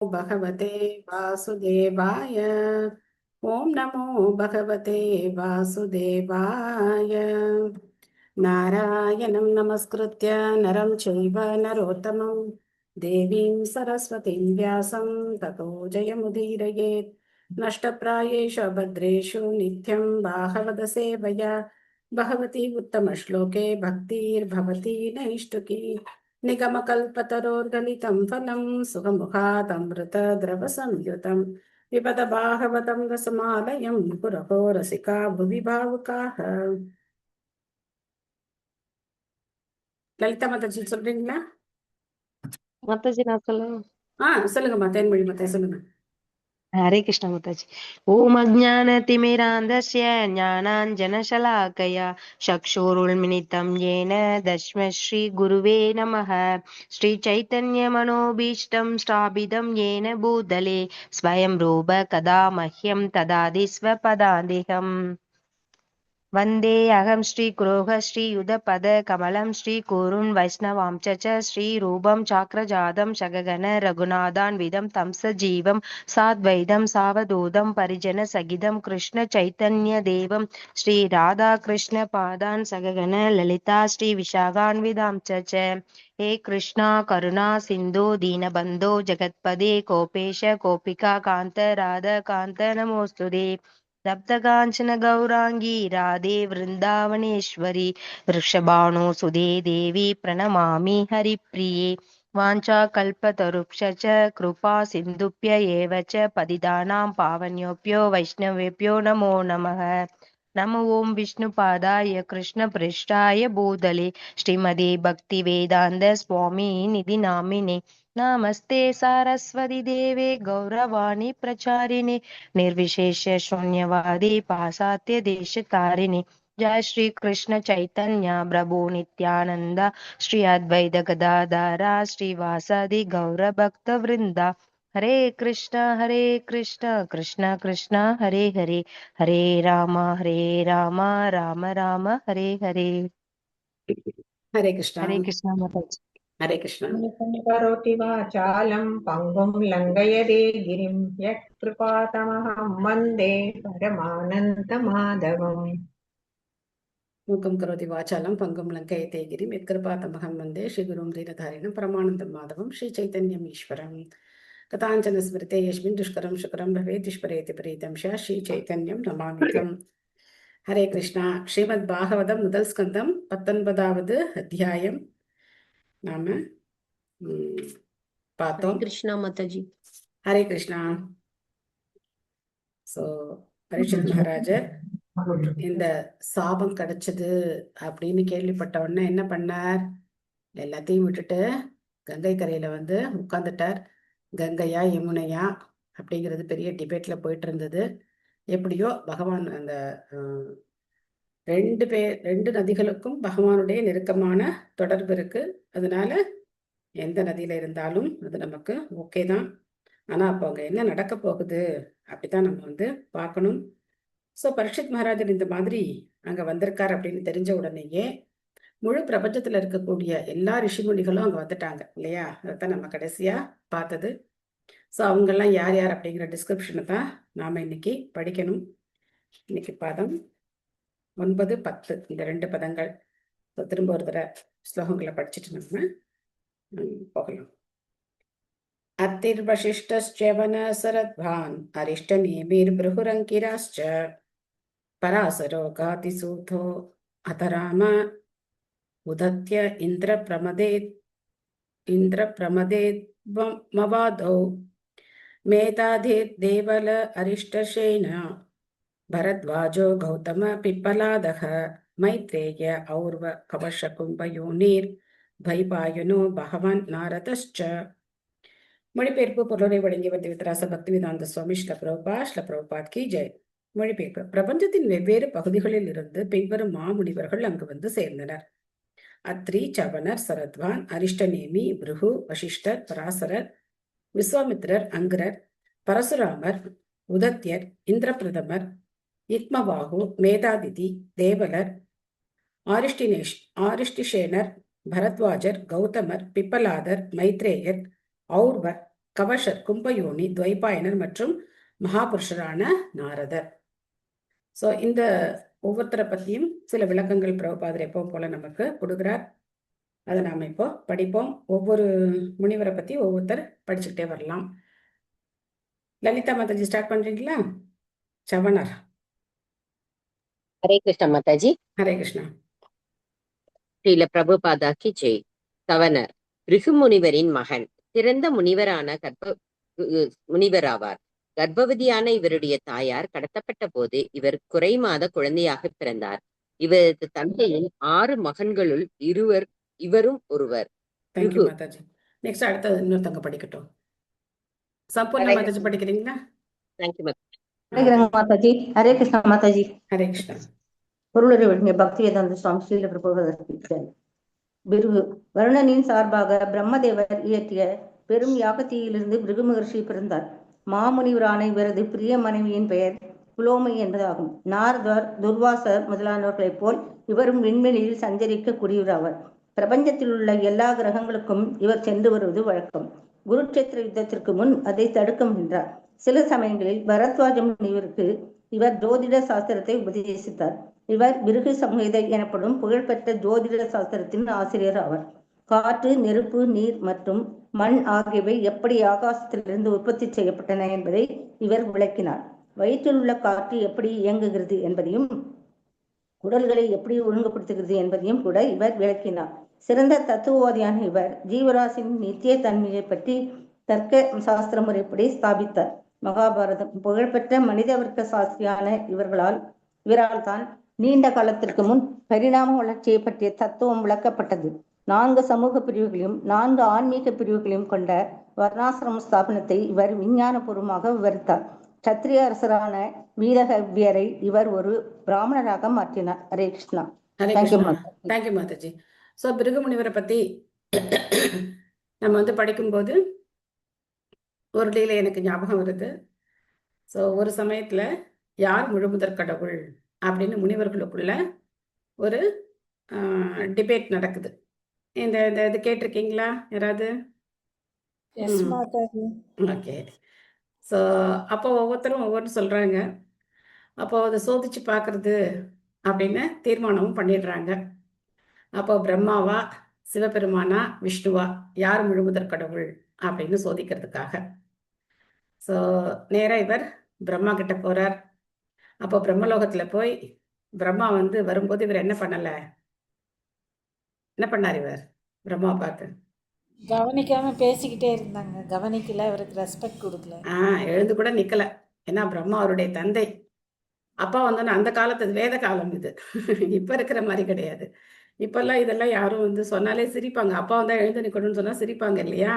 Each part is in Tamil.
भगवते वासुदेवाय। ओम नमो भगवते वासुदेवाय। नारायणं नमस्कृत्य नरं चैव नरोत्तमं देवीं सरस्वतीं व्यासं ततो जयमुदीरयेत्। नष्टप्रायेषु भद्रेषु नित्यं बाहवद सेवया भगवती उत्तमश्लोके भक्तिर्भवति नैष्टुकी। निगमकल्पतरोर्गलितं फलं सुखमुखादमृतद्रवसंयुतं पिबत भागवतं रसमालयं पुरहो रसिका भुवि भावुकाः। லலிதா மாதாஜி சொல்றீங்களா? மாதாஜி நான் சொல்லுங்க. சொல்லுங்கம்மா. தேன்மொழி மாதா சொல்லுங்க. ஹரே கிருஷ்ண மாதாஜி. ஓம் அஜ்ஞானதிமிராந்தஸ்ய ஞானாஞ்சனசலாக்கயா சக்ஷுருன்மிலிதம் யேன தஸ்மை ஸ்ரீ குருவே நமः. ஸ்ரீ சைத்தன்ய மனோபீஷ்டம் ஸ்தாபிதம் யேன பூதலே ஸ்வயம் ரூப கதா மஹ்யம் ததாதி ஸ்வபதாந்திகம். वन्दे अहं श्रीगुरोः श्रीयुधपदकमलं श्रीकुरुन् वैष्णवां च श्रीरूपं चाक्रजातं शगगण रघुनाथान्वितं तं सजीवं साद्वैतं सावधूतं परिजनसहितं कृष्णचैतन्यदेवं श्रीराधाकृष्णपादान् सगगण ललिता श्रीविशाखान्वितां च। हे कृष्णा करुणा सिन्धो दीनबन्धो जगत्पदे गोपेश गोपिका कान्त राधाकान्त नमोऽस्तुते। सप्तकाञ्चन गौराङ्गी राधे वृन्दावनेश्वरी वृषभानुसुते देवी प्रणमामि हरिप्रिये। वाञ्छाकल्पतरुभ्यश्च कृपा सिन्धुभ्य एव च पतितानां पावनेभ्यो वैष्णवेभ्यो नमो नमः। नमो ॐ विष्णुपादाय कृष्णपृष्ठाय भूतले श्रीमते भक्तिवेदान्त स्वामी निधि नामिने। नमस्ते सारस्वती देवे गौरवाणी प्रचारिणे निर्विशेष शून्यवादी पाश्चात्य देशतारिणे। जय श्री कृष्ण चैतन्य प्रभु नित्यानंद श्री अद्वैत गदाधर श्रीवासादि गौर भक्त वृंदा। हरे कृष्ण कृष्ण कृष्ण हरे हरे हरे राम राम राम हरे हरे। हरे कृष्णा. हरे कृष्ण माताजी। हरे कृष्णा. करोति वाचालं पङ्गुं लङ्घयते गिरिं यत्कृपातमहं वन्दे परमानन्दमाधवम्। मूकं करोति वाचालं पङ्गुं लङ्घयते गिरिं यत्कृपातमहं वन्दे श्रीगुरुं दीनधारिणं परमानन्दं माधवं श्रीचैतन्यमीश्वरम्। कथाञ्चन स्मृते यस्मिन् दुष्करं शुकरं भवेत् ईश्वरेति प्रीतं श्रीचैतन्यं नमामितं। ஹரே கிருஷ்ணா. ஸ்ரீமத் பாகவதம் முதல் ஸ்கந்தம் 19வது அத்தியாயம் நாம பார்த்தோம். கிருஷ்ணா மாதாஜி. ஹரே கிருஷ்ணா. ஸோ பரீட்சித் மகாராஜர் இந்த சாபம் கிடைச்சது அப்படின்னு கேள்விப்பட்ட உடனே என்ன பண்ணார்? எல்லாத்தையும் விட்டுட்டு கங்கை கரையில வந்து உட்கார்ந்துட்டார். கங்கையா யமுனையா அப்படிங்கிறது பெரிய டிபேட்ல போயிட்டு இருந்தது. எப்படியோ பகவான் அந்த ரெண்டு நதிகளுக்கும் பகவானுடைய நெருக்கமான தொடர்பு இருக்கு. அதனால எந்த நதியில இருந்தாலும் அது நமக்கு ஓகே தான். ஆனா அப்போ அங்க என்ன நடக்க போகுது அப்படித்தான் நம்ம வந்து பார்க்கணும். ஸோ பரீட்சித் மகாராஜர் இந்த மாதிரி அங்க வந்திருக்கார் அப்படின்னு தெரிஞ்ச உடனேயே முழு பிரபஞ்சத்துல இருக்கக்கூடிய எல்லா ரிஷிமுனிகளும் அங்க வந்துட்டாங்க இல்லையா? அதைத்தான் நம்ம கடைசியா பார்த்தது. ஸோ அவங்கெல்லாம் யார் யார் அப்படிங்கிற டிஸ்கிரிப்ஷனை தான் நாம இன்னைக்கு படிக்கணும். இன்னைக்கு பாதம் 9, 10 இந்த 2 பதங்கள். திரும்ப ஒரு தடவை ஸ்லோகங்களை படிச்சுட்டு நம்ம போகலாம். அத்திர்வசிஷ்டஸ்சவன சரத்வான் அரிஷ்டநேமிர்பிருஹுரங்கிராஸ்ச பராசரோ காதிசூதோ அதராம உதத்ய இந்திரபிரமதேத்வமவாதோ மேதாதிர்தேவல அரிஷ்டசேன भरद्वाजो गौतम पिप्पलादः मैत्रेय और्व कवशकुम्भयोनिर् भैपायनो பகவான் நாரதஸ்ச. மொழிபெயர்ப்பு பொருளை வழங்கி வந்து வித்ராச பக்திவேதாந்த சுவாமி ஸ்ல பிரபுபாத் கி ஜெய். மொழிபெயர்ப்பு. பிரபஞ்சத்தின் வெவ்வேறு பகுதிகளில் இருந்து பின்வரும் மாமுனிவர்கள் அங்கு வந்து சேர்ந்தனர். அத்ரி, சவனர், சரத்வான், அரிஷ்டநேமி, பிருகு, வசிஷ்டர், பராசரர், விஸ்வாமித்திரர், அங்கரர், பரசுராமர், உதத்யர், இந்திரபிரதமர், இத்மவாகு, மேதாதிதி, தேவலர், ஆரிஷ்டிஷேனர், பரத்வாஜர், கௌதமர், பிப்பலாதர், மைத்ரேயர், ஔர்வர், கவஷர், கும்பயோனி, துவைபாயனர் மற்றும் மகாபுருஷரான நாரதர். ஸோ இந்த ஒவ்வொருத்தரை பற்றியும் சில விளக்கங்கள் பிரபுபாதர் எப்பவும் போல நமக்கு கொடுக்குறார். அதை நாம் இப்போ படிப்போம். ஒவ்வொரு முனிவரை பற்றி ஒவ்வொருத்தர் படிச்சுக்கிட்டே வரலாம். லலிதா மாதாஜி ஸ்டார்ட் பண்ணுறீங்களா? சவணர். ஹரே கிருஷ்ண மாதாஜி. ஹரே கிருஷ்ணா. ஸ்ரீல பிரபுபாதா கி ஜெய். சவணர் பிருகு முனிவரின் மகன், சிறந்த முனிவரான முனிவராவார். கர்ப்பவதியான இவருடைய தாயார் கடத்தப்பட்ட போது இவர் குறை மாத குழந்தையாக பிறந்தார். இவரது தந்தையின் 6 மகன்களுள் இவரும் ஒருவர். தேங்க்யூ மாதாஜி. நெக்ஸ்ட் அடுத்தது இன்னொருத்தவங்க படிக்கட்டும். சம்பூர்ண மாதாஜி படிக்கிறீங்களா? தேங்க்யூ மாதாஜி. ஹரே கிருஷ்ணா மாதாஜி. ஹரே கிருஷ்ணா. பொருளுரை பக்தி வேதாந்த சுவாமி ஸ்ரீல பிரபுபாதர். பிருகு வருணனின் சார்பாக பிரம்மதேவர் இயற்றிய பெரும் யாகத்தியிலிருந்து பிருகு மகர்ஷி பிறந்தார். மாமுனிவரான இவரது பிரிய மனைவியின் பெயர் புலோமை என்பதாகும். நாரதர், துர்வாசர் முதலானவர்களைப் போல் இவரும் விண்வெளியில் சஞ்சரிக்க கூடியவராவர். பிரபஞ்சத்தில் உள்ள எல்லா கிரகங்களுக்கும் இவர் சென்று வருவது வழக்கம். குருட்சேத்திர யுத்தத்திற்கு முன் அதை தடுக்க முயன்றார். சில சமயங்களில் பரத்வாஜ முனிவருக்கு இவர் ஜோதிட சாஸ்திரத்தை உபதேசித்தார். இவர் பிருகு சம்ஹிதை எனப்படும் புகழ்பெற்ற ஜோதிட சாஸ்திரத்தின் ஆசிரியர் ஆவார். காற்று, நெருப்பு, நீர் மற்றும் மண் ஆகியவை எப்படி ஆகாசத்திலிருந்து உற்பத்தி செய்யப்பட்டன என்பதை இவர் விளக்கினார். வயிற்றில் உள்ள காற்று எப்படி இயங்குகிறது என்பதையும் உடல்களை எப்படி ஒழுங்குபடுத்துகிறது என்பதையும் கூட இவர் விளக்கினார். சிறந்த தத்துவவாதியான இவர் ஜீவராசின் நித்திய தன்மையை பற்றி தர்க்க சாஸ்திர முறைப்படி ஸ்தாபித்தார். மகாபாரதம் புகழ்பெற்ற மனித வர்க்க சாஸ்திரியான இவரால் தான் நீண்ட காலத்திற்கு முன் பரிணாம வளர்ச்சியை பற்றிய தத்துவம் விளக்கப்பட்டது. 4 சமூக பிரிவுகளையும் 4 ஆன்மீக பிரிவுகளையும் கொண்ட வர்ணாசிரம ஸ்தாபனத்தை இவர் விஞ்ஞானபூர்வமாக விவரித்தார். சத்திரிய அரசரான வீரகவியரை இவர் ஒரு பிராமணராக மாற்றினார். ஹரே கிருஷ்ணா. தேங்க்யூ மாதாஜி. ஸோ பிருகு முனிவரை பற்றி நம்ம படிக்கும்போது ஒரு லீலை எனக்கு ஞாபகம் வருது. ஸோ ஒரு சமயத்தில் யார் முழுமுதற் கடவுள் அப்படின்னு முனிவர்களுக்குள்ள ஒரு டிபேட் நடக்குது. இந்த இது கேட்டிருக்கீங்களா யாராவது? ஓகே. ஸோ அப்போ ஒவ்வொருத்தரும் ஒவ்வொரு சொல்கிறாங்க. அப்போ அதை சோதிச்சு பார்க்குறது அப்படின்னு தீர்மானமும் பண்ணிடுறாங்க. அப்போ பிரம்மாவா, சிவபெருமானா, விஷ்ணுவா, யார் முழுமுதற் கடவுள் அப்படின்னு சோதிக்கிறதுக்காக. ஸோ நேராக இவர் பிரம்மா கிட்ட போகிறார். அப்போ பிரம்மலோகத்தில் போய் பிரம்மா வரும்போது இவர் என்ன பண்ணார்? இவர் பிரம்மா பார்த்து கவனிக்காம பேசிக்கிட்டே இருந்தாங்க. கவனிக்கல, அவருக்கு ரெஸ்பெக்ட் கொடுக்கல. எழுந்து கூட நிக்கல. ஏன்னா பிரம்மா அவருடைய தந்தை. அப்பா அந்த காலத்து வேத காலம் இது. இப்ப இருக்கிற மாதிரி கிடையாது. இப்பெல்லாம் இதெல்லாம் யாரும் சொன்னாலே சிரிப்பாங்க. அப்பா எழுந்து நிக்கணும்னு சொன்னா சிரிப்பாங்க இல்லையா?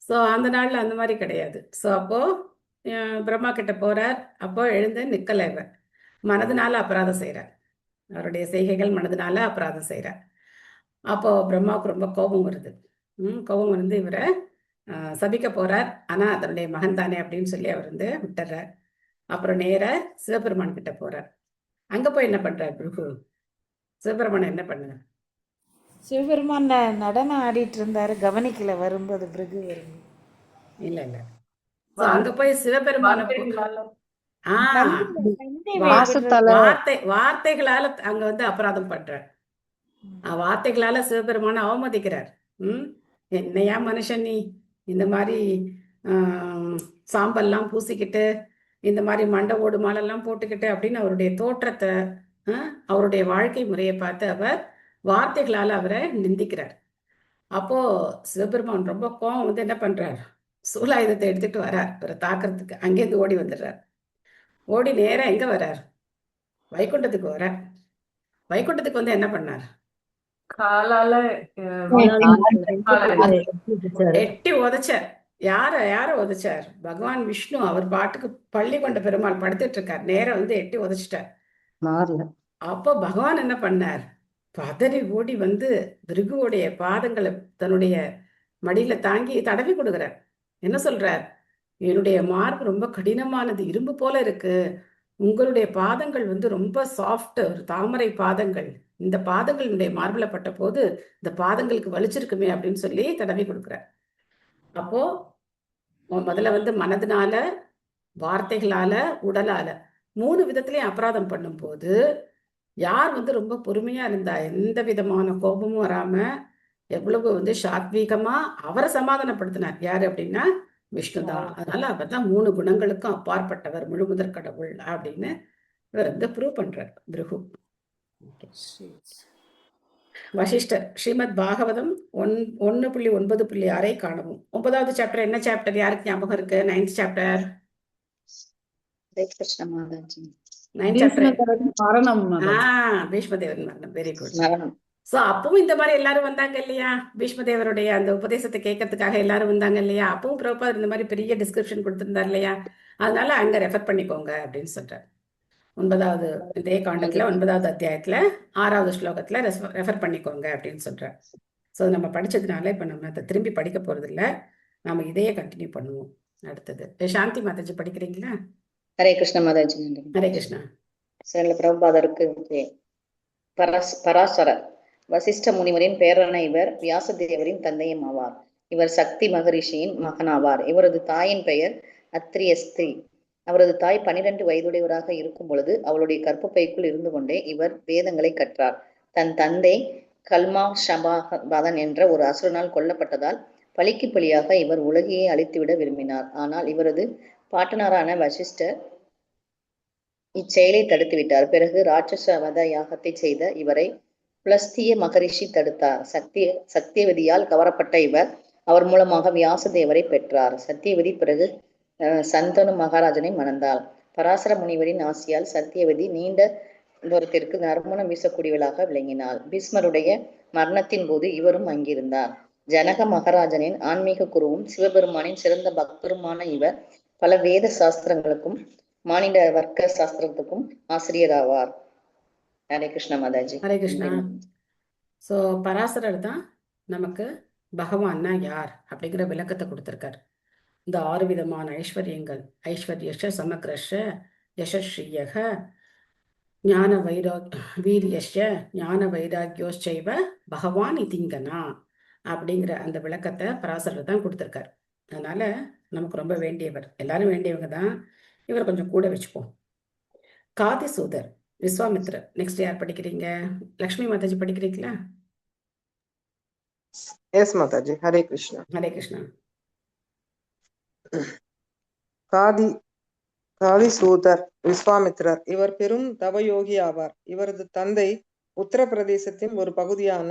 ஸோ அந்த நாள்ல அந்த மாதிரி கிடையாது. ஸோ அப்போ பிரம்மா கிட்ட போறார். அப்போ எழுந்து நிக்கல. இவர் மனதுனால அபராதம் செய்யறார். அவருடைய செய்கைகள் மனதுனால அபராதம் செய்யறார். அப்போ பிரம்மாவுக்கு ரொம்ப கோபம் வருது. கோபம் இவரை சபிக்க போறார். ஆனா அதனுடைய மகன் தானே அப்படின்னு சொல்லி அவர் விட்டுறார். அப்புறம் நேர சிவபெருமான் கிட்ட போறார். அங்க போய் என்ன பண்றார் பிருகு? சிவபெருமான் என்ன பண்ணார்? சிவபெருமான் நடனம் ஆடிட்டு இருந்தாரு. கவனிக்கல வரும்போது பிருகு வரும். இல்ல அங்க போய் சிவபெருமான வார்த்தைகளால அங்க அபராதம் பண்றார். வார்த்தைகளால சிவபெருமான அவமதிக்கிறார். என்னையா மனுஷன் நீ இந்த மாதிரி சாம்பல்லாம் பூசிக்கிட்டு இந்த மாதிரி மண்டை ஓடு மாலெல்லாம் போட்டுக்கிட்டு அப்படின்னு அவருடைய தோற்றத்தை, அவருடைய வாழ்க்கை முறையை பார்த்து அவர் வார்த்தைகளால் அவரை நிந்திக்கிறார். அப்போ சிவபெருமான் ரொம்ப கோவம் என்ன பண்றார்? சூலாயுதத்தை எடுத்துட்டு வரார் இவரை தாக்குறதுக்கு. அங்கேருந்து ஓடி வந்துடுறார். ஓடி நேரா எங்க வர்றார்? வைகுண்டத்துக்கு வரார். வைகுண்டத்துக்கு என்ன பண்ணார்? காலால எட்டி உதைச்சார். யார உதைச்சார்? பகவான் விஷ்ணு. அவர் பாட்டுக்கு பள்ளி கொண்ட பெருமாள் படுத்துட்டு இருக்கார். நேரம் எட்டி உதைச்சிட்டார். அப்போ பகவான் என்ன பண்ணார்? பதறி ஓடி பிருகுவுடைய பாதங்களை தன்னுடைய மடியில தாங்கி தடவி கொடுக்கிறார். என்ன சொல்றார்? என்னுடைய மார்பு ரொம்ப கடினமானது, இரும்பு போல இருக்கு. உங்களுடைய பாதங்கள் ரொம்ப சாஃப்ட், ஒரு தாமரை பாதங்கள். இந்த பாதங்கள் என்னுடைய மார்பில பட்ட போது இந்த பாதங்களுக்கு வலிச்சிருக்குமே அப்படின்னு சொல்லி தடவி கொடுக்குறார். அப்போ முதல்ல வந்து மனதினால, வார்த்தைகளால, உடலால 3 விதத்திலையும் அபராதம் பண்ணும்போது யார் வந்து ரொம்ப பொறுமையா இருந்தா, எந்த விதமான கோபமும் வராம, எவ்வளவு வந்து சாத்வீகமா அவரை சமாதானப்படுத்தினார். யாரு அப்படின்னா விஷ்ணு தான். அதனால அவர் தான் 3 குணங்களுக்கும் அப்பாற்பட்டவர், முழுமுதற் கடவுள் அப்படின்னு இவர் வந்து ப்ரூவ் பண்றார் பிருகு. சரி. வசிஷ்டர் ஸ்ரீமத் பாகவதம் 1.9.6 காணவும். 9வது சாப்டர் என்ன சாப்டர்? யாருக்கு ஞாபகம் இருக்கு? 9th chapter. Hare Krishna Mataji. 9th chapter. மரணம் மாதாஜி. பீஷ்மதேவன் மரணம். Very good. மரணம். சோ அப்பவும் இந்த மாதிரி எல்லாரும் வந்தாங்க இல்லையா? பீஷ்மதேவருடைய அந்த உபதேசத்தை கேட்கறதுக்காக எல்லாரும் வந்தாங்க இல்லையா? அப்பவும் பிரபுபாதர் இந்த மாதிரி பெரிய டிஸ்கிரிப்ஷன் கொடுத்திருந்தார் இல்லையா? அதனால அங்க ரெஃபர் பண்ணிக்கோங்க அப்படின்னு சொல்றார். 9வது இதே காண்டத்துல 9வது அத்தியாயத்துல 6வது ஸ்லோகத்துல ரெஃபர் பண்ணிக்கோங்க அப்படின்னு சொல்றார். சோ நம்ம படிச்சதுனால இப்ப நம்ம அதை திரும்பி படிக்க போறது இல்ல, நாம இதையே கண்டினியூ பண்ணுவோம். அடுத்தது சாந்தி மாதாஜி படிக்கிறீங்களா? ஹரே கிருஷ்ண மாதாஜி. ஹரே கிருஷ்ணா. சில பிரபுபாதருக்கு பராசரர் வசிஷ்ட முனிவரின் பேரான இவர் வியாசதேவரின் தந்தையும் ஆவார். இவர் சக்தி மகரிஷியின் மகனாவார். இவரது தாயின் பெயர் அத்ரியஸ்திரி. அவரது தாய் 12 வயதுடையவராக இருக்கும் பொழுது அவளுடைய கற்பப்பைக்குள் இருந்து கொண்டே இவர் வேதங்களை கற்றார். தன் தந்தை கல்மா ஷபாதன் என்ற ஒரு அசுரனால் கொல்லப்பட்டதால் பழிக்கு பழியாக இவர் உலகையே அழித்துவிட விரும்பினார். ஆனால் இவரது பாட்டனாரான வசிஷ்டர் இச்செயலை தடுத்து விட்டார். பிறகு ராட்சச வத யாகத்தை செய்த இவரை புலஸ்திய மகரிஷி தடுத்தார். சத்தியவதியால் கவரப்பட்ட இவர் அவர் மூலமாக வியாசதேவரை பெற்றார். சத்தியவதி பிறகு சந்தனு மகாராஜனை மணந்தாள். பராசர முனிவரின் ஆசியால் சத்தியவதி நீண்ட தூரத்திற்கு நறுமணம் வீசக்கூடியவளாக விளங்கினாள். பீஷ்மருடைய மரணத்தின் போது இவரும் அங்கிருந்தார். ஜனக மகாராஜனின் ஆன்மீக குருவும் சிவபெருமானின் சிறந்த பக்தருமான இவர் பல வேத சாஸ்திரங்களுக்கும் மானிட வர்க்க சாஸ்திரத்துக்கும் ஆசிரியராவார். ஹரே கிருஷ்ண மாதாஜி. ஹரே கிருஷ்ணா. சோ பராசரர் தான் நமக்கு பகவான்னா யார் அப்படிங்கிற விளக்கத்தை கொடுத்திருக்கார். இந்த 6 விதமான ஐஸ்வர்யங்கள், ஐஸ்வர்யஷ சமக்ரஷ யசஸ்ரீயக ஞான வீரியஷ ஞான வைராக்கியோச்சைவ பகவான் இதிங்கனா அப்படிங்கிற அந்த விளக்கத்தை பராசரர் தான் கொடுத்திருக்கார். அதனால நமக்கு ரொம்ப வேண்டியவர், எல்லாரும் வேண்டியவங்க தான். இவர் கொஞ்சம் கூட வச்சுப்போம். காதிசூதர் விஸ்வாமித்ரர். நெக்ஸ்ட் யார் படிக்கிறீங்க? லக்ஷ்மி மாதாஜி படிக்கிறீங்களா? எஸ் மாதாஜி. ஹரே கிருஷ்ணா. ஹரே கிருஷ்ணா. காதிசூதர் விஸ்வாமித்ரர். இவர் பெரும் தவயோகி ஆவார். இவரது தந்தை உத்தரப்பிரதேசத்தின் ஒரு பகுதியான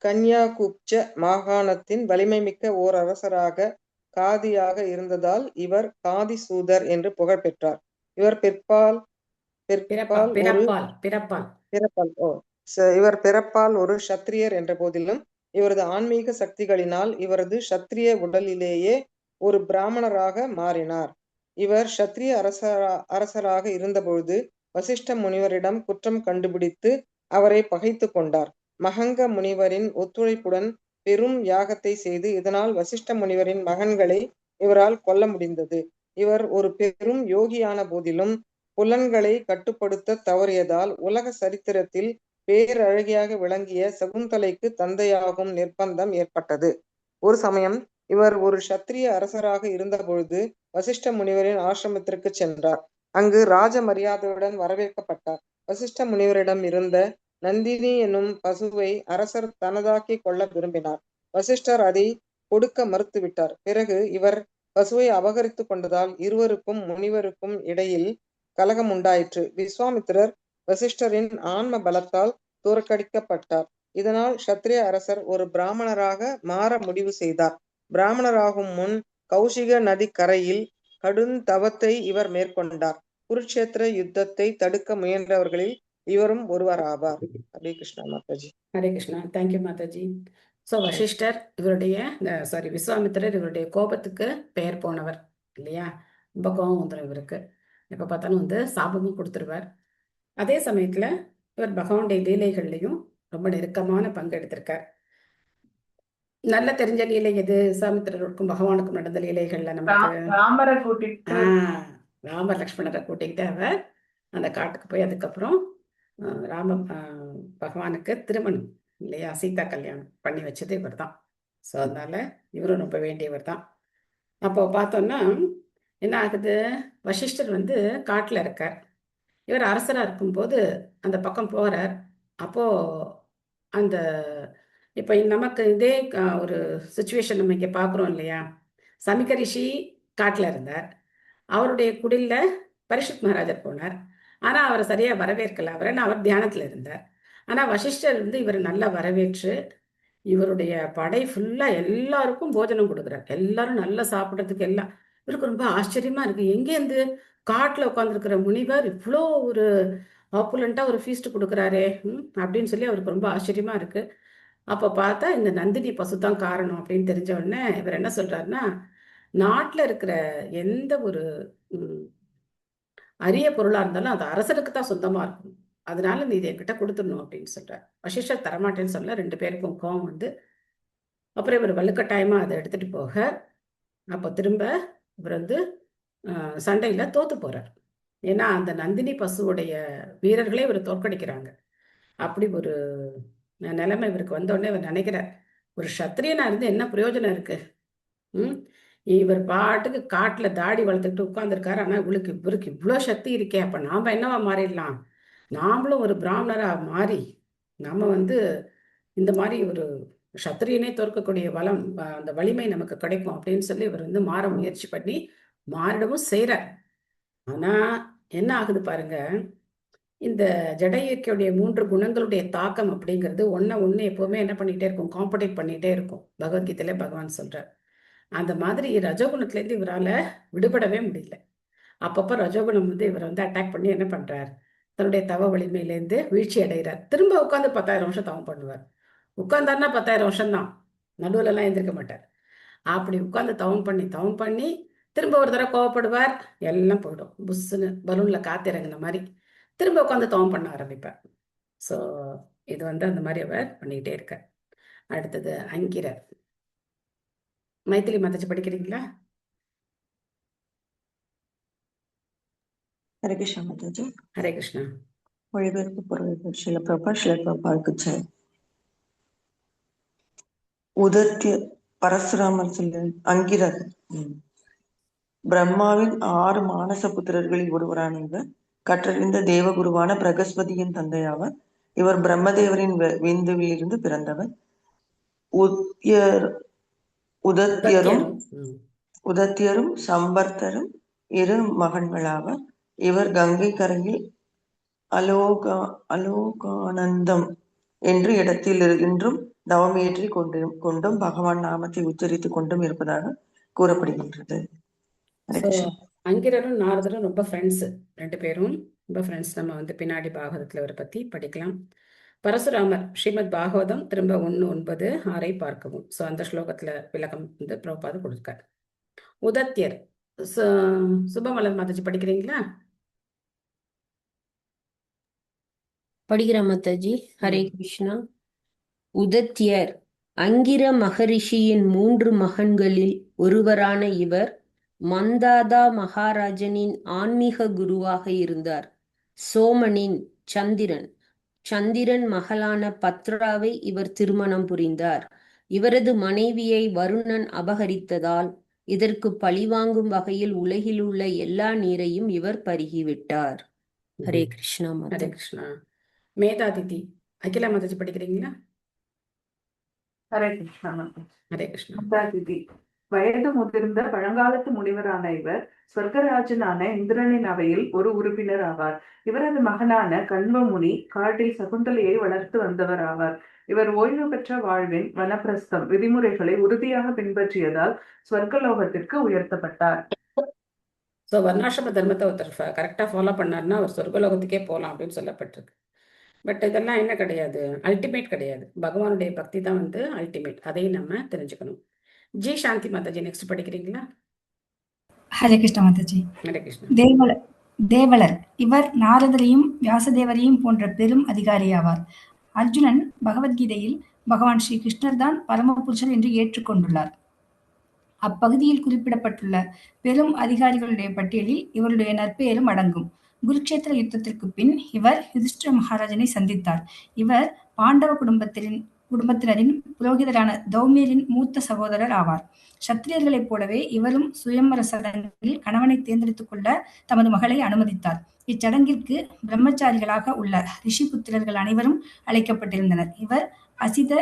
கன்யாகுப்ஜ மாகாணத்தின் வலிமை மிக்க ஓர் அரசராக காதியாக இருந்ததால் இவர் காதிசூதர் என்று புகழ் பெற்றார். இவர் பிறப்பால் ஒரு சத்திரியர் என்ற போதிலும் இவரது ஆன்மீக சக்திகளினால் இவரது சத்திரிய உடலிலேயே ஒரு பிராமணராக மாறினார். இவர் சத்திரிய அரசராக இருந்தபொழுது வசிஷ்ட முனிவரிடம் குற்றம் கண்டுபிடித்து அவரை பகைத்து கொண்டார். மகங்க முனிவரின் ஒத்துழைப்புடன் பெரும் யாகத்தை செய்து இதனால் வசிஷ்ட முனிவரின் மகன்களை இவரால் கொல்ல முடிந்தது. இவர் ஒரு பெரும் யோகியான போதிலும் புலன்களை கட்டுப்படுத்த தவறியதால் உலக சரித்திரத்தில் பேரழகியாக விளங்கிய சகுந்தலைக்கு தந்தையாகும் நிர்பந்தம் ஏற்பட்டது. ஒரு சமயம் இவர் ஒரு சத்திரிய அரசராக இருந்த பொழுது வசிஷ்ட முனிவரின் ஆசிரமத்திற்கு சென்றார். அங்கு ராஜ மரியாதையுடன் வரவேற்கப்பட்டார். வசிஷ்ட முனிவரிடம் இருந்த நந்தினி என்னும் பசுவை அரசர் தனதாக்கி கொள்ள விரும்பினார். வசிஷ்டர் அதை கொடுக்க மறுத்துவிட்டார். பிறகு இவர் பசுவை அபகரித்து கொண்டதால் இருவருக்கும் முனிவருக்கும் இடையில் கலகம் உண்டாயிற்று. விஸ்வாமித்திரர் வசிஷ்டரின் ஆன்ம பலத்தால் தோற்கடிக்கப்பட்டார். இதனால் சத்திரிய அரசர் ஒரு பிராமணராக மாற முடிவு செய்தார். பிராமணராகும் முன் கௌஷிக நதி கரையில் கடும் தவத்தை இவர் மேற்கொண்டார். குருட்சேத்திர யுத்தத்தை தடுக்க முயன்றவர்களில் இவரும் ஒருவர் ஆவார். ஹரே கிருஷ்ணா மாதாஜி. ஹரே கிருஷ்ணா. தேங்க்யூ மாதாஜி. ஸோ வசிஷ்டர் இவருடைய விஸ்வாமித்திரர் இவருடைய கோபத்துக்கு பெயர் போனவர் இல்லையா? ரொம்ப கோபம் வந்துடும் இவருக்கு. எப்போ பார்த்தாலும் வந்து சாபமும் கொடுத்துருவார். அதே சமயத்துல இவர் பகவானுடைய லீலைகள்லையும் ரொம்ப நெருக்கமான பங்கு எடுத்திருக்கார். நல்ல தெரிஞ்ச லீலை எது? விஸ்வாமித்திரருக்கும் பகவானுக்கும் நடந்த லீலைகள்ல நமக்கு ராமரை கூட்டிட்டு ராம லக்ஷ்மணரை கூட்டிகிட்டு அவர் அந்த காட்டுக்கு போய் அதுக்கப்புறம் பகவானுக்கு திருமணம் இல்லையா, சீதா கல்யாணம் பண்ணி வச்சது இவர் தான். ஸோ அதனால இவரும் ரொம்ப வேண்டியவர் தான். அப்போ பார்த்தோம்னா என்ன ஆகுது, வசிஷ்டர் வந்து காட்டில் இருக்கார். இவர் அரசராக இருக்கும்போது அந்த பக்கம் போகிறார். அப்போது அந்த இப்போ நமக்கு இதே ஒரு சுச்சுவேஷன் நம்ம இங்கே பார்க்குறோம் இல்லையா. சமிக ரிஷி காட்டில் இருந்தார். அவருடைய குடில்ல பரீட்சித் மகாராஜர் போனார். ஆனால் அவரை சரியாக வரவேற்கல. அவர் தியானத்தில் இருந்தார். ஆனால் வசிஷ்டர் வந்து இவர் நல்லா வரவேற்று இவருடைய படை ஃபுல்லாக எல்லாருக்கும் போஜனம் கொடுக்குறார். எல்லாரும் நல்லா சாப்பிட்றதுக்கு எல்லாம். இவருக்கு ரொம்ப ஆச்சரியமா இருக்கு. எங்கேருந்து காட்டில் உட்காந்துருக்கிற முனிவர் இவ்வளோ ஒரு ஆப்புலண்ட்டாக ஒரு ஃபீஸ்ட் கொடுக்குறாரே அப்படின்னு சொல்லி அவருக்கு ரொம்ப ஆச்சரியமா இருக்கு. அப்போ பார்த்தா இந்த நந்தினி பசு தான் காரணம் அப்படின்னு தெரிஞ்ச உடனே இவர் என்ன சொல்றாருன்னா, நாட்டில் இருக்கிற எந்த ஒரு அரிய பொருளாக இருந்தாலும் அது அரசருக்கு தான் சொந்தமாக இருக்கும். அதனால நீ இதை என்கிட்ட கொடுத்துடணும் அப்படின்னு சொல்றார். வசிஷ்டர் தரமாட்டேன்னு சொல்ல 2 பேருக்கும் கோவம் வந்து அப்புறம் இவர் வலுக்கட்டாயமாக அதை எடுத்துட்டு போக அப்போ திரும்ப இவர் வந்து சண்டையில் தோத்து போறார். ஏன்னா அந்த நந்தினி பசுவுடைய வீரர்களே இவர் தோற்கடிக்கிறாங்க. அப்படி ஒரு நிலைமை இவருக்கு வந்தோடனே இவர் நினைக்கிறார், ஒரு சத்திரியனா இருந்து என்ன பிரயோஜனம் இருக்கு. இவர் பாட்டுக்கு காட்டில் தாடி வளர்த்துக்கிட்டு உட்காந்துருக்காரு. ஆனால் இவருக்கு இவ்வளோ சக்தி இருக்கே, அப்போ நாம் என்னவா மாறிடலாம், நாமளும் ஒரு பிராமணராக மாறி நம்ம வந்து இந்த மாதிரி ஒரு சத்திரியனே தோற்கக்கூடிய வளம் அந்த வலிமை நமக்கு கிடைக்கும் அப்படின்னு சொல்லி இவர் வந்து மாற முயற்சி பண்ணி மாறிடவும் செய்கிறார். ஆனால் என்ன ஆகுது பாருங்க, இந்த ஜட இயற்கையுடைய 3 குணங்களுடைய தாக்கம் அப்படிங்கிறது ஒன்று எப்போவுமே என்ன பண்ணிகிட்டே இருக்கும், காம்படேட் பண்ணிகிட்டே இருக்கும். பகவத்கீதையில பகவான் சொல்கிறார். அந்த மாதிரி ரஜோகுணத்துலேருந்து இவரால் விடுபடவே முடியல. அப்பப்போ ரஜோகுணம் வந்து இவர் வந்து அட்டாக் பண்ணி என்ன பண்ணுறார், தன்னுடைய தவ வலிமையிலேருந்து வீழ்ச்சி அடைகிறார். திரும்ப உட்காந்து 10,000 வருஷம் தவம் பண்ணுவார். உட்காந்தாருன்னா 10,000 வருஷம்தான், நடுவில்லாம் எழுந்திருக்க மாட்டார். அப்படி உட்காந்து தவம் பண்ணி திரும்ப ஒரு தடவை கோவப்படுவார், எல்லாம் போயிடும். புஷ்ஷுன்னு பலூனில் காற்று இறங்கின மாதிரி திரும்ப உட்காந்து தவம் பண்ண ஆரம்பிப்பார். ஸோ இது வந்து அந்த மாதிரி அவர் பண்ணிக்கிட்டே இருக்கார். அடுத்தது அங்கிரர். மைத்திலி மாதாஜி படிக்கிறீங்களா? ஹரே கிருஷ்ணா மாதாஜி. ஹரே கிருஷ்ணா. மொழிபெயர்ப்பு பொருள் ஸ்ரீல பிரபாவுக்கு ஜெய். உதத்திய பரசுராமர் சொல்ல அங்கிரர் பிரம்மாவின் 6 மானச புத்திரர்களில் ஒருவரான இவர் கற்றறிந்த தேவகுருவான பிரகஸ்பதியின் தந்தையாவர். இவர் பிரம்மதேவரின் விந்துவிலிருந்து பிறந்தவர். உதத்தியரும் சம்பர்த்தரும் 2 மகன்களாவர். இவர் கங்கை கரையில் அலோகானந்தம் என்று இடத்தில் இன்றும் தவமேற்றி கொண்டும் பகவான் நாமத்தை உச்சரித்துக் கொண்டும் இருப்பதாக கூறப்படுகின்றது. அங்கிரரும் நாரதரும் ரொம்ப ஃப்ரெண்ட்ஸ், 2 பேரும் ரொம்ப ஃப்ரெண்ட்ஸ். நம்ம வந்து பின்னாடி பாகவதத்தில் அவரை பற்றி படிக்கலாம். பரசுராமர் ஸ்ரீமத் பாகவதம் திரும்ப 1:9-6 பார்க்கவும். ஸோ அந்த ஸ்லோகத்தில் விளக்கம் வந்து பிரபுபாது கொடுக்கார். உதத்தியர் சுபமலர் மாதாஜி படிக்கிறீங்களா? படிக்கிற மாதாஜி. ஹரே கிருஷ்ணா. உதத்தியர் அங்கிர மகரிஷியின் 3 மகன்களில் ஒருவரான இவர் மந்தாதா மகாராஜனின் ஆன்மீக குருவாக இருந்தார். சோமனின் சந்திரன் மகளான பத்ராவை இவர் திருமணம் புரிந்தார். இவரது மனைவியை வருணன் அபகரித்ததால் இதற்கு பழிவாங்கும் வகையில் உலகில் உள்ள எல்லா நீரையும் இவர் பருகிவிட்டார். ஹரே கிருஷ்ணா. ஹரே கிருஷ்ணா. மேதாதிதி. அகிலா மாதாஜி படிக்கிறீங்களா? ஹரே கிருஷ்ணா மாதாஜி. ஹரே கிருஷ்ணா. மேதாதிதி. வயது முதிர்ந்த பழங்காலத்து முனிவரான இவர் சொர்க்கராஜனான இந்திரனின் அவையில் ஒரு உறுப்பினர் ஆவார். இவரது மகனான கண்வமுனி காட்டில் சகுந்தலையை வளர்த்து வந்தவர் ஆவார். இவர் ஓய்வு பெற்ற வாழ்வின் வனப்பிரஸ்தம் விதிமுறைகளை உறுதியாக பின்பற்றியதால் ஸ்வர்கலோகத்திற்கு உயர்த்தப்பட்டார். ஸோ வர்ணாசிரம தர்மத்தை ஒருத்தர் கரெக்டாக ஃபாலோ பண்ணார்னா அவர் சொர்க்கலோகத்துக்கே போகலாம் அப்படின்னு சொல்லப்பட்டிருக்கு. பட் இதெல்லாம் என்ன கிடையாது, அல்டிமேட் கிடையாது. பகவானுடைய பக்தி தான் வந்து அல்டிமேட். அதையும் நம்ம தெரிஞ்சுக்கணும். ஜி சாந்தி மாதாஜி நெக்ஸ்ட் படிக்கிறீங்களா? ஹரே கிருஷ்ண மாதாஜி. ஹரே கிருஷ்ணா. தேவலர் இவர் நாரதரையும் வியாசதேவரையும் போன்ற பெரும் அதிகாரியாவார். அர்ஜுனன் பகவத்கீதையில் பகவான் ஸ்ரீ கிருஷ்ணர் தான் பரமபுருஷர் என்று ஏற்றுக்கொண்டுள்ளார். அப்பகுதியில் குறிப்பிடப்பட்டுள்ள பெரும் அதிகாரிகளுடைய பட்டியலில் இவருடைய நற்பெயரும் அடங்கும். குருக்ஷேத்திர யுத்தத்திற்கு பின் இவர் யுதிஷ்டிர மகாராஜனை சந்தித்தார். இவர் பாண்டவ குடும்பத்தின் குடும்பத்தினரின் புரோகிதரான தௌமியரின் மூத்த சகோதரர் ஆவார். சத்திரியர்களைப் போலவே இவரும் சுயம்வர சடங்கில் கணவனை தேர்ந்தெடுத்துக் கொள்ள தமது மகளை அனுமதித்தார். இச்சடங்கிற்கு பிரம்மச்சாரிகளாக உள்ள ரிஷி புத்திரர்கள் அனைவரும் அழைக்கப்பட்டிருந்தனர். இவர் அசித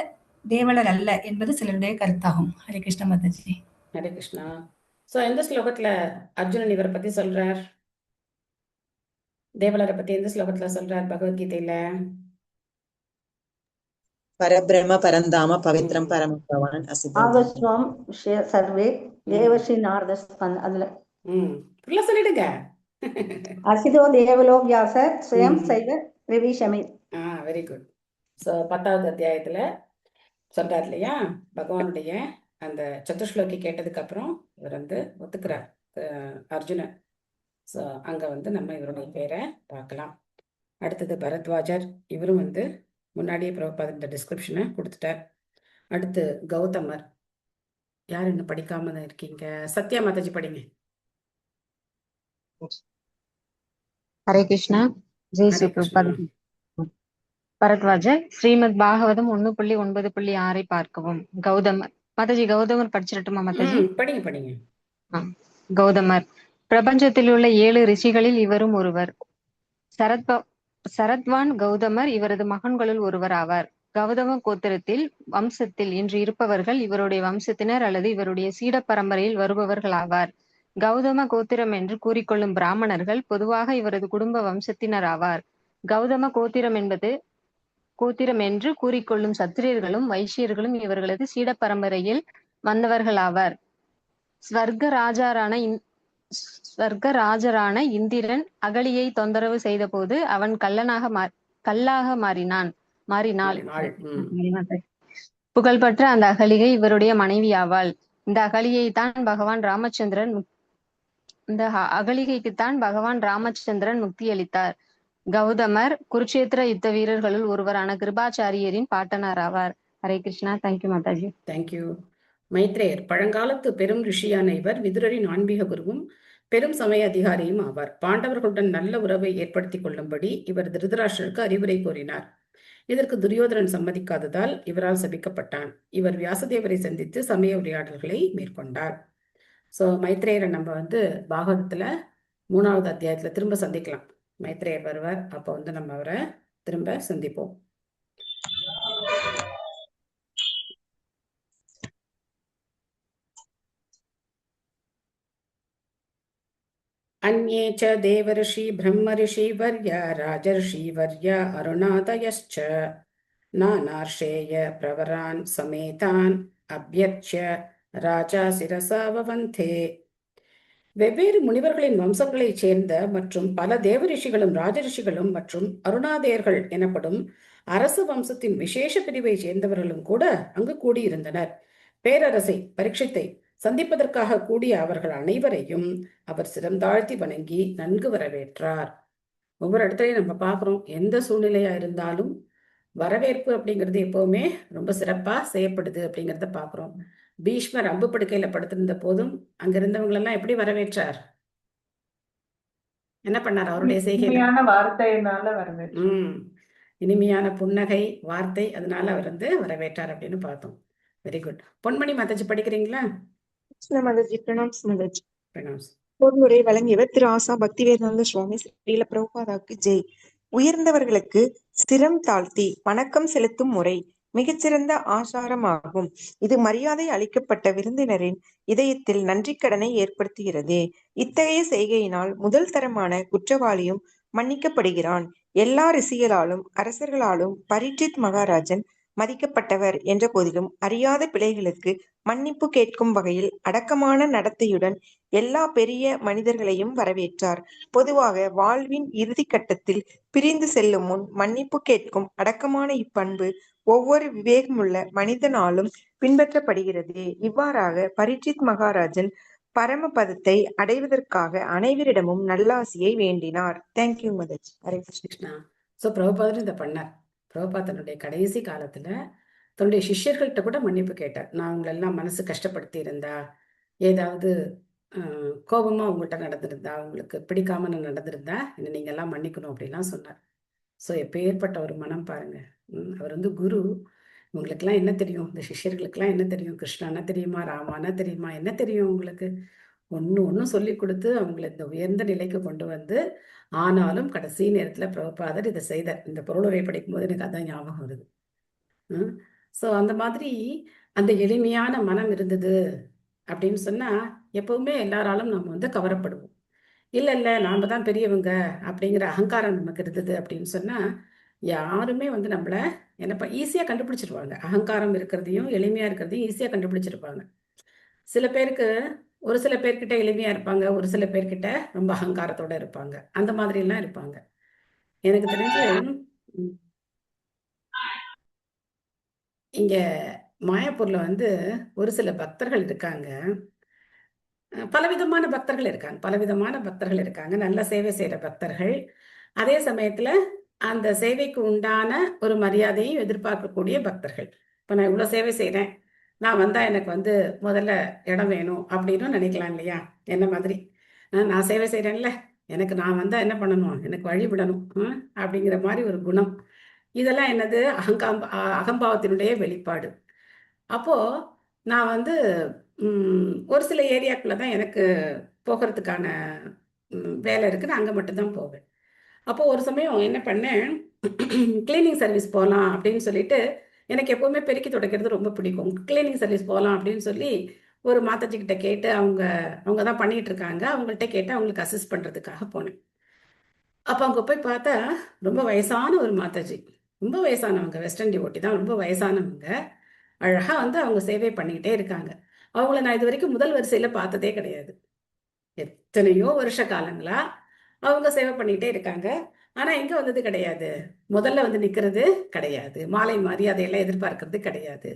தேவலர் அல்ல என்பது சிலருடைய கருத்தாகும். ஹரே கிருஷ்ண மாதாஜி. ஹரே கிருஷ்ணா. சோ எந்த ஸ்லோகத்துல அர்ஜுனன் இவரை பத்தி சொல்றார்? தேவலரை பத்தி எந்த ஸ்லோகத்துல சொல்றார் பகவத்கீதையில? பரபிரம்ம பரந்தாம பவித்ரம் பரம பவான் அசிதம் ஆகஸ்வாம் சர்வே தேவஸ்ரீ நாரத அதுல ஃபுல்லா சொல்லிடுங்க. அசிதோ தேவலோ வியாச ஸ்வயம் சைவ ரிவிஷமே. Very good. ஸோ 10வது அத்தியாயத்துல சொல்றார் இல்லையா, பகவானுடைய அந்த சதுஸ்லோகி கேட்டதுக்கு அப்புறம் இவர் வந்து ஒத்துக்கிறார் அர்ஜுனன். ஸோ அங்க வந்து நம்ம இவருடைய பேரை பார்க்கலாம். அடுத்தது பரத்வாஜர், இவரும் வந்து முன்னாடியே பிரபுபாத் இந்த டிஸ்கிரிப்ஷனை கொடுத்துட்டார். அடுத்து கௌதமர், யார் இன்னும் படிக்காம தான் இருக்கீங்க? சத்யா மாதாஜி படிங்க. ஹரே கிருஷ்ணா. ஜெய் ஹரே ஸ்ரீ கிருஷ்ணா. பிரபுபாத். பரத்வாஜர் ஸ்ரீமத் பாகவதம் 1.9.6 பார்க்கவும். கௌதமர் மாதாஜி, கௌதமர் படிச்சிடட்டுமா மாதாஜி? படிங்க படிங்க. கௌதமர் பிரபஞ்சத்தில் உள்ள 7 ரிஷிகளில் இவரும் ஒருவர். சரத்வான் கௌதமர் இவரது மகன்களுள் ஒருவர் ஆவார். கௌதம கோத்திரத்தில் வம்சத்தில் இன்று இருப்பவர்கள் இவருடைய வம்சத்தினர் அல்லது இவருடைய சீட பரம்பரையில் வருபவர்கள் ஆவார். கௌதம கோத்திரம் என்று கூறிக்கொள்ளும் பிராமணர்கள் பொதுவாக இவரது குடும்ப வம்சத்தினர் ஆவார். கௌதம கோத்திரம் என்று கூறிக்கொள்ளும் சத்திரியர்களும் வைசியர்களும் இவர்களது சீட பரம்பரையில் வந்தவர்கள் ஆவர். ஸ்வர்கராஜரான இந்திரன் அகலியை தொந்தரவு செய்த போது அவன் கல்லாக மாறினாள். புகழ்பெற்ற அந்த அகலிகை இவருடைய மனைவி ஆவாள். இந்த அகலிகைக்குத்தான் பகவான் ராமச்சந்திரன் முக்தி அளித்தார். கௌதமர் குருட்சேத்திர யுத்த வீரர்களுள் ஒருவரான கிருபாச்சாரியரின் பாட்டனார் ஆவார். ஹரே கிருஷ்ணா. தேங்க்யூ மாதாஜி. தேங்க்யூ. மைத்ரேயர் பழங்காலத்து பெரும் ரிஷியான இவர் விதுரரின் ஆன்மீக குருவும் பெரும் சமய அதிகாரியும் ஆவார். பாண்டவர்களுடன் நல்ல உறவை ஏற்படுத்திக் கொள்ளும்படி இவர் திருதராஷ்டிரருக்கு அறிவுரை கூறினார். இதற்கு துரியோதனன் சம்மதிக்காததால் இவரால் சபிக்கப்பட்டான். இவர் வியாசதேவரை சந்தித்து சமய உரையாடல்களை மேற்கொண்டார். ஸோ மைத்ரேயரை நம்ம வந்து பாகவதத்துல 3வது அத்தியாயத்துல திரும்ப சந்திக்கலாம். மைத்ரேயர் வருவார், அப்போ வந்து நம்ம அவரை திரும்ப சந்திப்போம். अन्ये च देवर्षि ब्रह्मर्षि वर्या राजर्षि वर्या अरुणादयश्च नानार्षेय प्रवरान् समेतान् अभ्यर्च्य राजा शिरसा ववन्ते. வெவ்வேறு முனிவர்களின் வம்சங்களைச் சேர்ந்த மற்றும் பல தேவரிஷிகளும் ராஜரிஷிகளும் மற்றும் அருணாதேயர்கள் எனப்படும் அரச வம்சத்தின் விசேஷ பிரிவை சேர்ந்தவர்களும் கூட அங்கு கூடியிருந்தனர். பேரரசை பரீட்சித்தை சந்திப்பதற்காக கூடிய அவர்கள் அனைவரையும் அவர் சிறந்தாழ்த்தி வணங்கி நன்கு வரவேற்றார். ஒவ்வொரு இடத்துலையும் நம்ம பார்க்குறோம், எந்த சூழ்நிலையா இருந்தாலும் வரவேற்பு அப்படிங்கிறது எப்பவுமே ரொம்ப சிறப்பா செய்யப்படுது அப்படிங்கிறத பார்க்குறோம். பீஷ்மர் அம்பு படுக்கையில படுத்திருந்த போதும் அங்க இருந்தவங்களெல்லாம் எப்படி வரவேற்றார்? என்ன பண்ணார்? அவருடைய செய்கையான வார்த்தையினால வரவேற்றார். இனிமையான புன்னகை வார்த்தை, அதனால அவர் வந்து வரவேற்றார் அப்படின்னு பார்த்தோம். Very good. பொன்மணி மாதாஜி படிக்கிறீங்களா? பொருளுரை வழங்கியவர் திரு ஆசா பக்திவேதாந்த சுவாமி ஸ்ரீல பிரபுபாதாக்கு ஜெய். உயர்ந்தவர்களுக்கு சிரம் தாழ்த்தி வணக்கம் செலுத்தும் முறை மிகச்சிறந்த ஆசாரமாகும். இது மரியாதை அளிக்கப்பட்ட விருந்தினரின் இதயத்தில் நன்றிக்கடனை ஏற்படுத்துகிறது. இத்தகைய செய்கையினால் முதல் தரமான குற்றவாளியும் மன்னிக்கப்படுகிறான். எல்லா ரிஷிகளாலும் அரசர்களாலும் பரீட்சித் மகாராஜன் மதிக்கப்பட்டவர் என்ற போதிலும் அறியாத பிழைகளுக்கு மன்னிப்பு கேட்கும் வகையில் அடக்கமான நடத்தையுடன் எல்லா பெரிய மனிதர்களையும் வரவேற்றார். பொதுவாக வாழ்வின் இறுதி கட்டத்தில் பிரிந்து செல்லும் முன் மன்னிப்பு கேட்கும் அடக்கமான இப்பண்பு ஒவ்வொரு விவேகமுள்ள மனிதனாலும் பின்பற்றப்படுகிறது. இவ்வாறாக பரீட்சித் மகாராஜன் பரமபதத்தை அடைவதற்காக அனைவரிடமும் நல்லாசியை வேண்டினார். தேங்க்யூ மதஜ். ஹரே கிருஷ்ணா. ஸோ பிரபுபாதர் இதை பண்ணார். பிரபுபாத் தன்னுடைய கடைசி காலத்துல தன்னுடைய சிஷ்யர்கள்ட்ட கூட மன்னிப்பு கேட்டார். நான் உங்களெல்லாம் மனசு கஷ்டப்படுத்தி இருந்தா, ஏதாவது கோபமா உங்கள்கிட்ட நடந்திருந்தா, உங்களுக்கு பிடிக்காம நான் நடந்திருந்தா என்ன நீங்க எல்லாம் மன்னிக்கணும் அப்படின்லாம் சொன்னார். ஸோ எப்பேற்பட்ட ஒரு மனம் பாருங்க. அவர் வந்து குரு, உங்களுக்கெல்லாம் என்ன தெரியும்? இந்த சிஷ்யர்களுக்கெல்லாம் என்ன தெரியும்? கிருஷ்ணானா தெரியுமா? ராமானா தெரியுமா? என்ன தெரியும் உங்களுக்கு? ஒன்றும் சொல்லி கொடுத்து அவங்கள இந்த உயர்ந்த நிலைக்கு கொண்டு வந்து, ஆனாலும் கடைசி நேரத்தில் பிரபுபாதர் இதை செய்தார். இந்த பொருளுரை படிக்கும்போது எனக்கு அதான் ஞாபகம் வருது. ஸோ அந்த மாதிரி அந்த எளிமையான மனம் இருந்தது அப்படின்னு சொன்னா எப்பவுமே எல்லாராலும் நம்ம வந்து கவரப்படுவோம். இல்லை நாம தான் பெரியவங்க அப்படிங்கிற அகங்காரம் நமக்கு இருந்தது அப்படின்னு சொன்னா யாருமே வந்து நம்மள என்னப்பா ஈஸியாக கண்டுபிடிச்சிருவாங்க. அகங்காரம் இருக்கிறதையும் எளிமையா இருக்கிறதையும் ஈஸியாக கண்டுபிடிச்சிருப்பாங்க. சில பேருக்கு ஒரு சில பேர்கிட்ட எளிமையா இருப்பாங்க, ஒரு சில பேர்கிட்ட ரொம்ப அகங்காரத்தோட இருப்பாங்க. அந்த மாதிரி எல்லாம் இருப்பாங்க. எனக்கு தெரிஞ்சு ம், இங்க மாயாப்பூர்ல வந்து ஒரு சில பக்தர்கள் இருக்காங்க. பலவிதமான பக்தர்கள் இருக்காங்க. நல்ல சேவை செய்யற பக்தர்கள். அதே சமயத்துல அந்த சேவைக்கு உண்டான ஒரு மரியாதையும் எதிர்பார்க்கக்கூடிய பக்தர்கள். இப்ப நான் இவ்வளவு சேவை செய்றேன், நான் வந்தா எனக்கு வந்து முதல்ல இடம் வேணும் அப்படின்னு நினைக்கலாம் இல்லையா? என்ன மாதிரி நான் சேவை செய்றேன்ல, எனக்கு நான் வந்தா என்ன பண்ணணும், எனக்கு வழிவிடணும் அப்படிங்கிற மாதிரி ஒரு குணம். இதெல்லாம் என்னது? அகம்பாவத்தினுடைய வெளிப்பாடு. அப்போ நான் வந்து ஒரு சில ஏரியாக்குள்ள தான் எனக்கு போகிறதுக்கான வேலை இருக்கு. நான் அங்கே மட்டும்தான் போவேன். அப்போ ஒரு சமயம் என்ன பண்ணேன், கிளீனிங் சர்வீஸ் போகலாம் அப்படின்னு சொல்லிட்டு, எனக்கு எப்பவுமே பெருக்கி துடைக்கிறது ரொம்ப பிடிக்கும். கிளீனிங் சர்வீஸ் போகலாம் அப்படின்னு சொல்லி ஒரு மாதாஜி கிட்ட கேட்டு அவங்க தான் பண்ணிட்டு இருக்காங்க. அவங்கள்ட்ட கேட்டு அவங்களுக்கு அசிஸ்ட் பண்றதுக்காக போனேன். அப்போ அங்கே போய் பார்த்தா ரொம்ப வயசான ஒரு மாதாஜி, ரொம்ப வயசானவங்க, வெஸ்டர்ன் டிவோட்டி தான், ரொம்ப வயசானவங்க. அழகா வந்து அவங்க சேவை பண்ணிக்கிட்டே இருக்காங்க. அவங்கள நான் இது வரைக்கும் முதல் வரிசையில பார்த்ததே கிடையாது. எத்தனையோ வருஷ காலங்களா அவங்க சேவை பண்ணிக்கிட்டே இருக்காங்க. ஆனா இங்க வந்தது கிடையாது. முதல்ல வந்து நிக்கிறது கிடையாது. மாலை மரியாதையெல்லாம் எதிர்பார்க்கறது கிடையாது.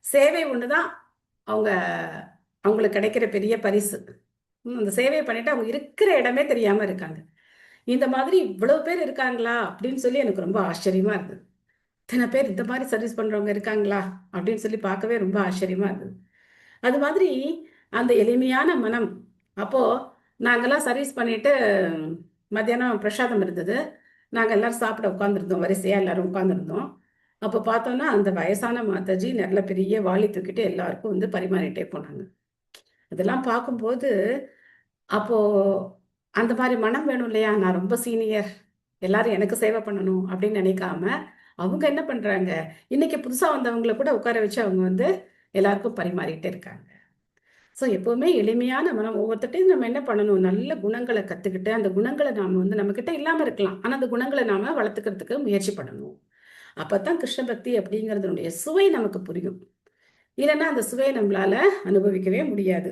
சேவை ஒண்ணுதான் அவங்க அவங்களுக்கு கிடைக்கிற பெரிய பரிசு. அந்த சேவை பண்ணிட்டு அவங்க இருக்கிற இடமே தெரியாம இருக்காங்க. இந்த மாதிரி இவ்வளவு பேர் இருக்காங்களா அப்படின்னு சொல்லி எனக்கு ரொம்ப ஆச்சரியமா இருந்தது. இத்தனை பேர் இந்த மாதிரி சர்வீஸ் பண்றவங்க இருக்காங்களா அப்படின்னு சொல்லி பார்க்கவே ரொம்ப ஆச்சரியமா இருந்தது. அது மாதிரி அந்த எளிமையான மனம். அப்போ நாங்கெல்லாம் சர்வீஸ் பண்ணிட்டு மத்தியானம் பிரசாதம் இருந்தது. நாங்கள் எல்லாரும் சாப்பிட உட்காந்துருந்தோம், வரிசையா எல்லாரும் உட்காந்துருந்தோம். அப்போ பார்த்தோம்னா அந்த வயசான மாதாஜி நல்ல பெரிய வாளி தூக்கிட்டு எல்லாருக்கும் வந்து பரிமாறிட்டே போனாங்க. இதெல்லாம் பார்க்கும்போது அப்போ அந்த மாதிரி மனம் வேணும் இல்லையா? நான் ரொம்ப சீனியர், எல்லாரும் எனக்கு சேவை பண்ணணும் அப்படின்னு நினைக்காம அவங்க என்ன பண்றாங்க, இன்னைக்கு புதுசா வந்தவங்களை கூட உட்கார வச்சு அவங்க வந்து எல்லாருக்கும் பரிமாறிட்டே இருக்காங்க. ஸோ எப்பவுமே எளிமையான மனம். ஒவ்வொருத்தையும் நம்ம என்ன பண்ணணும், நல்ல குணங்களை கத்துக்கிட்டு அந்த குணங்களை நாம வந்து நம்ம கிட்ட இல்லாம இருக்கலாம், ஆனா அந்த குணங்களை நாம வளர்த்துக்கிறதுக்கு முயற்சி பண்ணணும். அப்பதான் கிருஷ்ண பக்தி அப்படிங்கிறதுனுடைய சுவை நமக்கு புரியும். இல்லைன்னா அந்த சுவையை நம்மளால அனுபவிக்கவே முடியாது.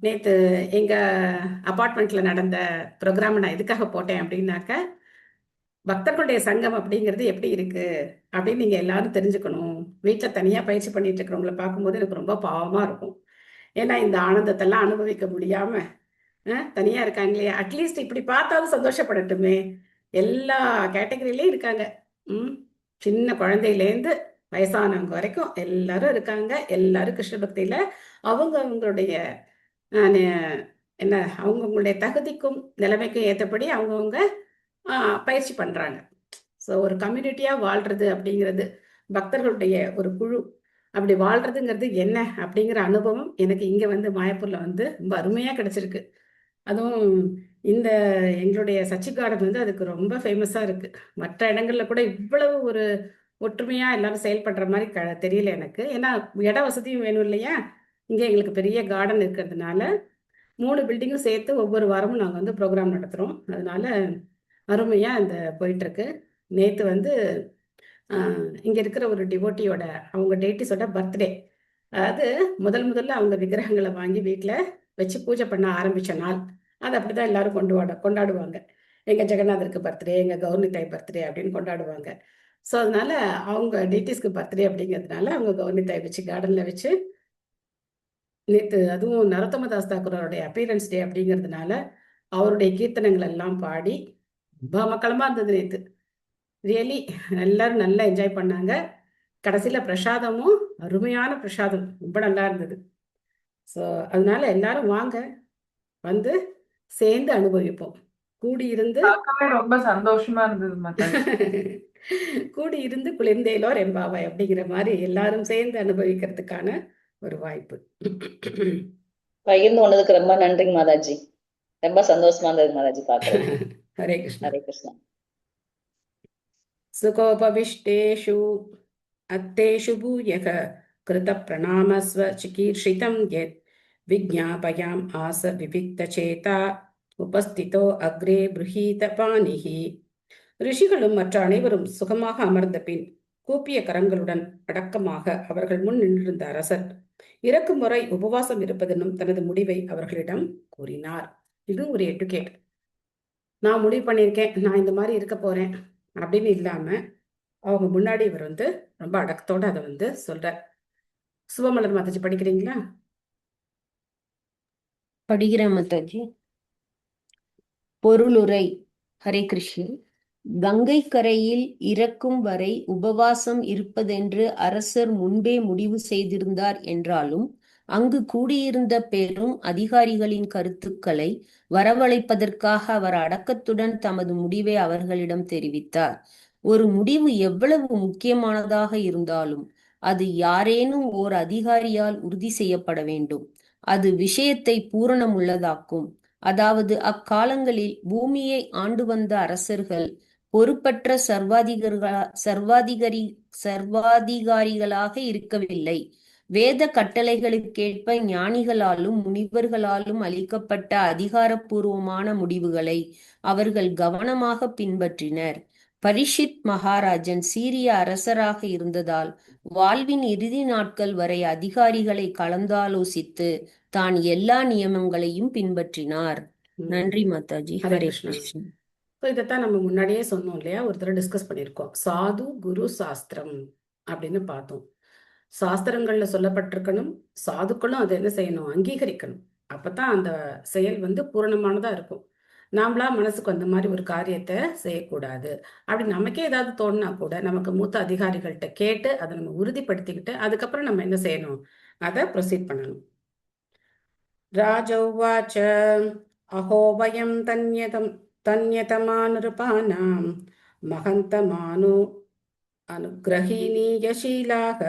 நேத்து எங்க அபார்ட்மெண்ட்ல நடந்த ப்ரோக்ராம் நான் எதுக்காக போட்டேன் அப்படின்னாக்க, பக்தர்களுடைய சங்கம் அப்படிங்கிறது எப்படி இருக்கு அப்படின்னு நீங்க எல்லாரும் தெரிஞ்சுக்கணும். வீட்டில் தனியா பயிற்சி பண்ணிட்டு இருக்கிறவங்களை பார்க்கும்போது எனக்கு ரொம்ப பாவமா இருக்கும். ஏன்னா இந்த ஆனந்தத்தெல்லாம் அனுபவிக்க முடியாம தனியா இருக்காங்களே, அட்லீஸ்ட் இப்படி பார்த்தாலும் சந்தோஷப்படட்டுமே. எல்லா கேட்டகரியிலையும் இருக்காங்க. சின்ன குழந்தையிலேருந்து வயசானவங்க வரைக்கும் எல்லாரும் இருக்காங்க. எல்லாரும் கிருஷ்ண பக்தியில அவங்களுடைய என்ன அவங்களுடைய தகுதிக்கும் நிலைமைக்கும் ஏற்றபடி அவங்கவுங்க பயிற்சி பண்றாங்க. ஸோ ஒரு கம்யூனிட்டியா வாழ்றது அப்படிங்கிறது, பக்தர்களுடைய ஒரு குழு அப்படி வாழ்றதுங்கிறது என்ன அப்படிங்கிற அனுபவம் எனக்கு இங்க வந்து மாயப்பூர்ல வந்து ரொம்ப அருமையா கிடைச்சிருக்கு. அதுவும் இந்த எங்களுடைய சச்சி கார்டன் வந்து அதுக்கு ரொம்ப ஃபேமஸா இருக்கு. மற்ற இடங்கள்ல கூட இவ்வளவு ஒரு ஒற்றுமையா எல்லாரும் செயல்படுற மாதிரி தெரியல எனக்கு. ஏன்னா இட வசதியும் வேணும் இல்லையா? இங்க எங்களுக்கு பெரிய கார்டன் இருக்கிறதுனால 3 பில்டிங்கும் சேர்த்து ஒவ்வொரு வாரமும் நாங்கள் வந்து ப்ரோக்ராம் நடத்துகிறோம். அதனால அருமையா இந்த போயிட்டு இருக்கு. நேத்து வந்து இங்க இருக்கிற ஒரு டிவோட்டியோட அவங்க டேட்டிஸோட பர்த்டே. அதாவது முதல்ல அவங்க விக்கிரகங்களை வாங்கி வீட்டில் வச்சு பூஜை பண்ண ஆரம்பிச்ச நாள். அது அப்படிதான் எல்லாரும் கொண்டாடுவாங்க. எங்க ஜெகநாதருக்கு பர்த்டே, எங்க கௌரி தாய் பர்த்டே அப்படின்னு கொண்டாடுவாங்க. ஸோ அதனால அவங்க டேட்டிஸ்க்கு பர்த்டே அப்படிங்கிறதுனால அவங்க கௌரி தாய் வச்சு கார்டன்ல வச்சு நேத்து, அதுவும் நரோத்தமதாஸ் தாக்கூரோடைய அப்பியரன்ஸ் டே அப்படிங்கிறதுனால அவருடைய கீர்த்தனங்கள் எல்லாம் பாடி ரொம்ப மக்களமா இருந்தது நேத்து. ரியலி எல்லாரும் நல்லா என்ஜாய் பண்ணாங்க. கடைசியில பிரசாதமும் அருமையான பிரசாதம், ரொம்ப நல்லா இருந்தது. ஸோ அதனால எல்லாரும் வாங்க, வந்து சேர்ந்து அனுபவிப்போம், கூடி இருந்து. ரொம்ப சந்தோஷமா இருந்தது. கூடி இருந்து குளிர்ந்தேலோர் எம்பாவாய் அப்படிங்கிற மாதிரி எல்லாரும் சேர்ந்து அனுபவிக்கிறதுக்கான ஒரு வாய்ப்பு. பகிர்ந்து கொண்டதுக்கு ரொம்ப நன்றிங்க மாதாஜி. ரொம்ப சந்தோஷமா இருந்தது மாதாஜி பாக்குறது. ஹரே கிருஷ்ணா. ஹரே கிருஷ்ணா. சுகோபவிஷ்டேஷு அத்தேஷு பூயக கிருத பிரணாமஸ்வ சிகீர்ஷிதம் யத் விஜ்ஞாபயாம் ஆச விவிக்த சேதா உபஸ்திதோ அக்ரே ப்ருஹீத பாணிஹி. ரிஷிகளும் மற்ற அனைவரும் சுகமாக அமர்ந்த பின் கூப்பிய கரங்களுடன் அடக்கமாக அவர்கள் முன் நின்றிருந்த அரசர் இறக்கும் முறை உபவாசம் இருப்பதெனும் தனது முடிவை அவர்களிடம் கூறினார். இது ஒரு எட்டுகேட். நான் முடிவு பண்ணியிருக்கேன், நான் இந்த மாதிரி இருக்க போறேன் அப்படின்னு இல்லாம அவங்க முன்னாடி இவர் ரொம்ப அடக்கத்தோட அதை சொல்றார். சுபமலர் மாதாஜி படிக்கிறீங்களா? படிக்கிறேன் மாதாஜி. பொருளுரை. ஹரே கிருஷ்ணன். கங்கை கரையில் இறக்கும் வரை உபவாசம் இருப்பதென்று அரசர் முன்பே முடிவு செய்திருந்தார் என்றாலும் அங்கு கூடியிருந்த பெரும் அதிகாரிகளின் கருத்துக்களை வரவழைப்பதற்காக அவர் அடக்கத்துடன் தமது முடிவை அவர்களிடம் தெரிவித்தார். ஒரு முடிவு எவ்வளவு முக்கியமானதாக இருந்தாலும் அது யாரேனும் ஓர் அதிகாரியால் உறுதி செய்யப்பட வேண்டும். அது விஷயத்தை பூரணமுள்ளதாக்கும். அதாவது அக்காலங்களில் பூமியை ஆண்டு வந்த அரசர்கள் பொறுப்பற்ற சர்வாதிகாரிகளாக இருக்கவில்லை. வேத கட்டளைகளுக்கேற்ப ஞானிகளாலும் முனிவர்களாலும் அளிக்கப்பட்ட அதிகாரப்பூர்வமான முடிவுகளை அவர்கள் கவனமாக பின்பற்றினர். பரீட்சித் மகாராஜன் சீரிய அரசராக இருந்ததால் வாழ்வின் இறுதி நாட்கள் வரை அதிகாரிகளை கலந்தாலோசித்து தான் எல்லா நியமங்களையும் பின்பற்றினார். நன்றி மாதாஜி. ஹரே ஹரே கிருஷ்ணா. கிருஷ்ணன். இதைத்தான் நம்ம முன்னாடியே சொன்னோம் இல்லையா, ஒரு தடவை டிஸ்கஸ் பண்ணியிருக்கோம். சாது குரு சாஸ்திரம் அப்படின்னு பார்த்தோம். சாஸ்திரங்கள்ல சொல்லப்பட்டிருக்கணும், சாதுக்களும் அதை என்ன செய்யணும், அங்கீகரிக்கணும். அப்பதான் அந்த செயல் பூரணமானதா இருக்கும். நாமளா மனசுக்கு அந்த மாதிரி ஒரு காரியத்தை செய்யக்கூடாது. அப்படி நமக்கே ஏதாவது தோணுனா கூட நமக்கு மூத்த அதிகாரிகள்கிட்ட கேட்டு அதை நம்ம உறுதிப்படுத்திக்கிட்டு அதுக்கப்புறம் நம்ம என்ன செய்யணும், அதை ப்ரொசீட் பண்ணணும். ராஜௌவாச்ச அஹோ வயம் தன்யதமானுருபானாம் மகந்தமானு அனுகிரகீனீயசீலாக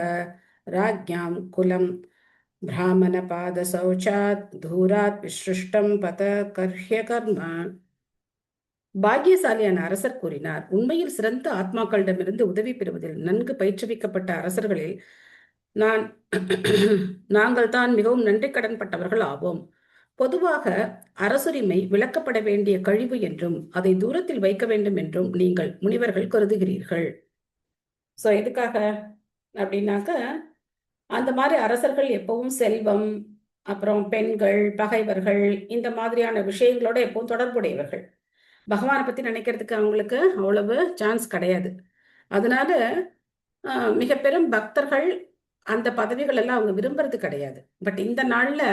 ராஜ்ஞாம் குலம் பிராமண பாத சௌச்சாத் தூராத் விஸ்ருஷ்டம் பத கர்ஹ்ய கர்ம. பாக்கியசாலியான அரசர் கூறினார், உண்மையில் சிறந்த ஆத்மாக்களிடமிருந்து உதவி பெறுவதில் நன்கு பயிற்றுவிக்கப்பட்ட அரசர்களில் நாங்கள் தான் மிகவும் நன்றி கடன் பட்டவர்கள் ஆவோம். பொதுவாக அரசுரிமை விளக்கப்பட வேண்டிய கழிவு என்றும் அதை தூரத்தில் வைக்க வேண்டும் என்றும் நீங்கள் முனிவர்கள் கருதுகிறீர்கள். ஸோ எதுக்காக அப்படின்னாக்க, அந்த மாதிரி அரசர்கள் எப்பவும் செல்வம், அப்புறம் பெண்கள், பகைவர்கள், இந்த மாதிரியான விஷயங்களோட எப்பவும் தொடர்புடையவர்கள். பகவானை பத்தி நினைக்கிறதுக்கு அவங்களுக்கு அவ்வளவு சான்ஸ் கிடையாது. அதனால மிக பெரும் பக்தர்கள் அந்த பதவிகள் எல்லாம் அவங்க விரும்புறது கிடையாது. பட் இந்த நாள்ல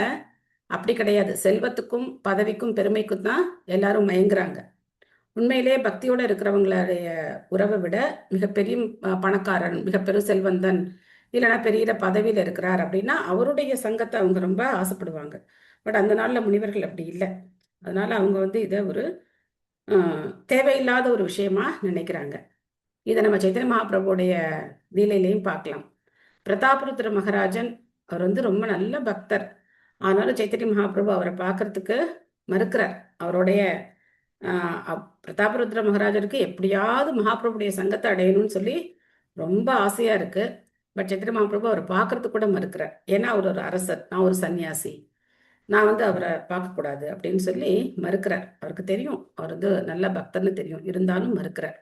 அப்படி கிடையாது. செல்வத்துக்கும் பதவிக்கும் பெருமைக்கும் தான் எல்லாரும் மயங்குறாங்க. உண்மையிலே பக்தியோட இருக்கிறவங்களுடைய உறவை விட மிகப்பெரிய பணக்காரன், மிகப்பெரும் செல்வந்தன், இல்லைன்னா பெரிய பதவியில இருக்கிறார் அப்படின்னா அவருடைய சங்கத்தை அவங்க ரொம்ப ஆசைப்படுவாங்க. பட் அந்த நாள்ல முனிவர்கள் அப்படி இல்லை. அதனால அவங்க இதை ஒரு தேவையில்லாத ஒரு விஷயமா நினைக்கிறாங்க. இதை நம்ம சைத்தன்ய மகாபிரபுடைய லீலையிலையும் பார்க்கலாம். பிரதாபருத்ர மகாராஜன் அவர் ரொம்ப நல்ல பக்தர். ஆனாலும் சைத்தன்ய மகாபிரபு அவரை பார்க்கறதுக்கு மறுக்கிறார். அவருடைய பிரதாபருத்ர மகாராஜருக்கு எப்படியாவது மகாபிரபுடைய சங்கத்தை அடையணும்னு சொல்லி ரொம்ப ஆசையா இருக்கு. பட் சைத்தன்ய மகாபிரபு அவரை பார்க்கறதுக்கு கூட மறுக்கிறார். ஏன்னா அவர் ஒரு அரசர், நான் ஒரு சன்னியாசி, நான் அவரை பார்க்கக்கூடாது அப்படின்னு சொல்லி மறுக்கிறார். அவருக்கு தெரியும் அவர் நல்ல பக்தர்னு தெரியும், இருந்தாலும் மறுக்கிறார்.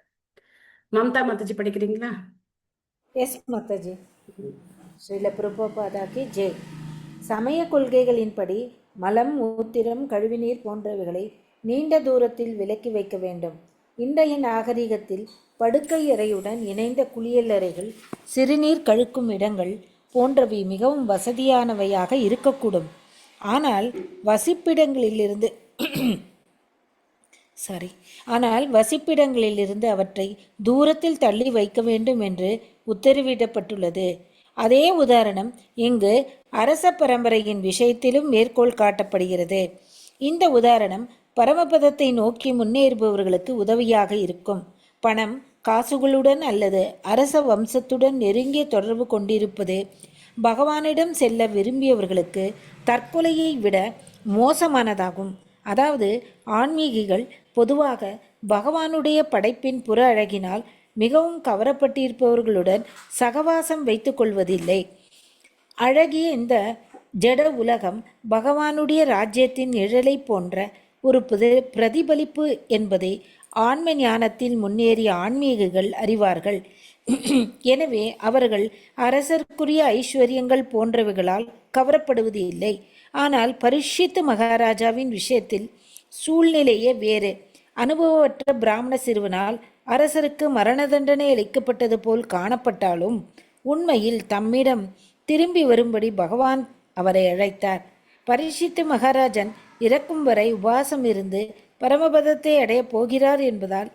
மம்தா மாதாஜி படிக்கிறீங்களா? எஸ் மாதாஜி. ஸ்ரீல பிரபுபாதாக்கு ஜெய். சமய கொள்கைகளின்படி மலம், மூத்திரம், கழிவுநீர் போன்றவைகளை நீண்ட தூரத்தில் விலக்கி வைக்க வேண்டும். இன்றைய நாகரிகத்தில் படுக்கை அறையுடன் இணைந்த குளியலறைகள், சிறுநீர் கழுக்கும் இடங்கள் போன்றவை மிகவும் வசதியானவையாக இருக்கக்கூடும். ஆனால் வசிப்பிடங்களிலிருந்து அவற்றை தூரத்தில் தள்ளி வைக்க வேண்டும் என்று உத்தரவிடப்பட்டுள்ளது. அதே உதாரணம் இங்கு அரச பரம்பரையின் விஷயத்திலும் மேற்கோள் காட்டப்படுகிறது. இந்த உதாரணம் பரமபதத்தை நோக்கி முன்னேறுபவர்களுக்கு உதவியாக இருக்கும். பணம், காசுகளுடன் அல்லது அரச வம்சத்துடன் நெருங்கிய தொடர்பு கொண்டிருப்பது பகவானிடம் செல்ல விரும்பியவர்களுக்கு தற்கொலையை விட மோசமானதாகும். அதாவது ஆன்மீகிகள் பொதுவாக பகவானுடைய படைப்பின் புற அழகினால் மிகவும் கவரப்பட்டிருப்பவர்களுடன் சகவாசம் வைத்துக் கொள்வதில்லை. அழகிய இந்த ஜட உலகம் பகவானுடைய ராஜ்யத்தின் நிழலை போன்ற ஒரு பிரதிபலிப்பு என்பதை ஆன்ம ஞானத்தில் முன்னேறிய ஆன்மீகிகள் அறிவார்கள். எனவே அவர்கள் அரசர்க்குரிய ஐஸ்வர்யங்கள் போன்றவைகளால் கவரப்படுவது இல்லை. ஆனால் பரீட்சித் மகாராஜாவின் விஷயத்தில் சூழ்நிலையே வேறு. அனுபவமற்ற பிராமண சிறுவனால் அரசருக்கு மரண தண்டனை அளிக்கப்பட்டது போல் காணப்பட்டாலும் உண்மையில் தம்மிடம் திரும்பி வரும்படி பகவான் அவரை அழைத்தார். பரீட்சித் மகாராஜன் இறக்கும் வரை உபவாசம் இருந்து பரமபதத்தை அடையப் போகிறார் என்பதால்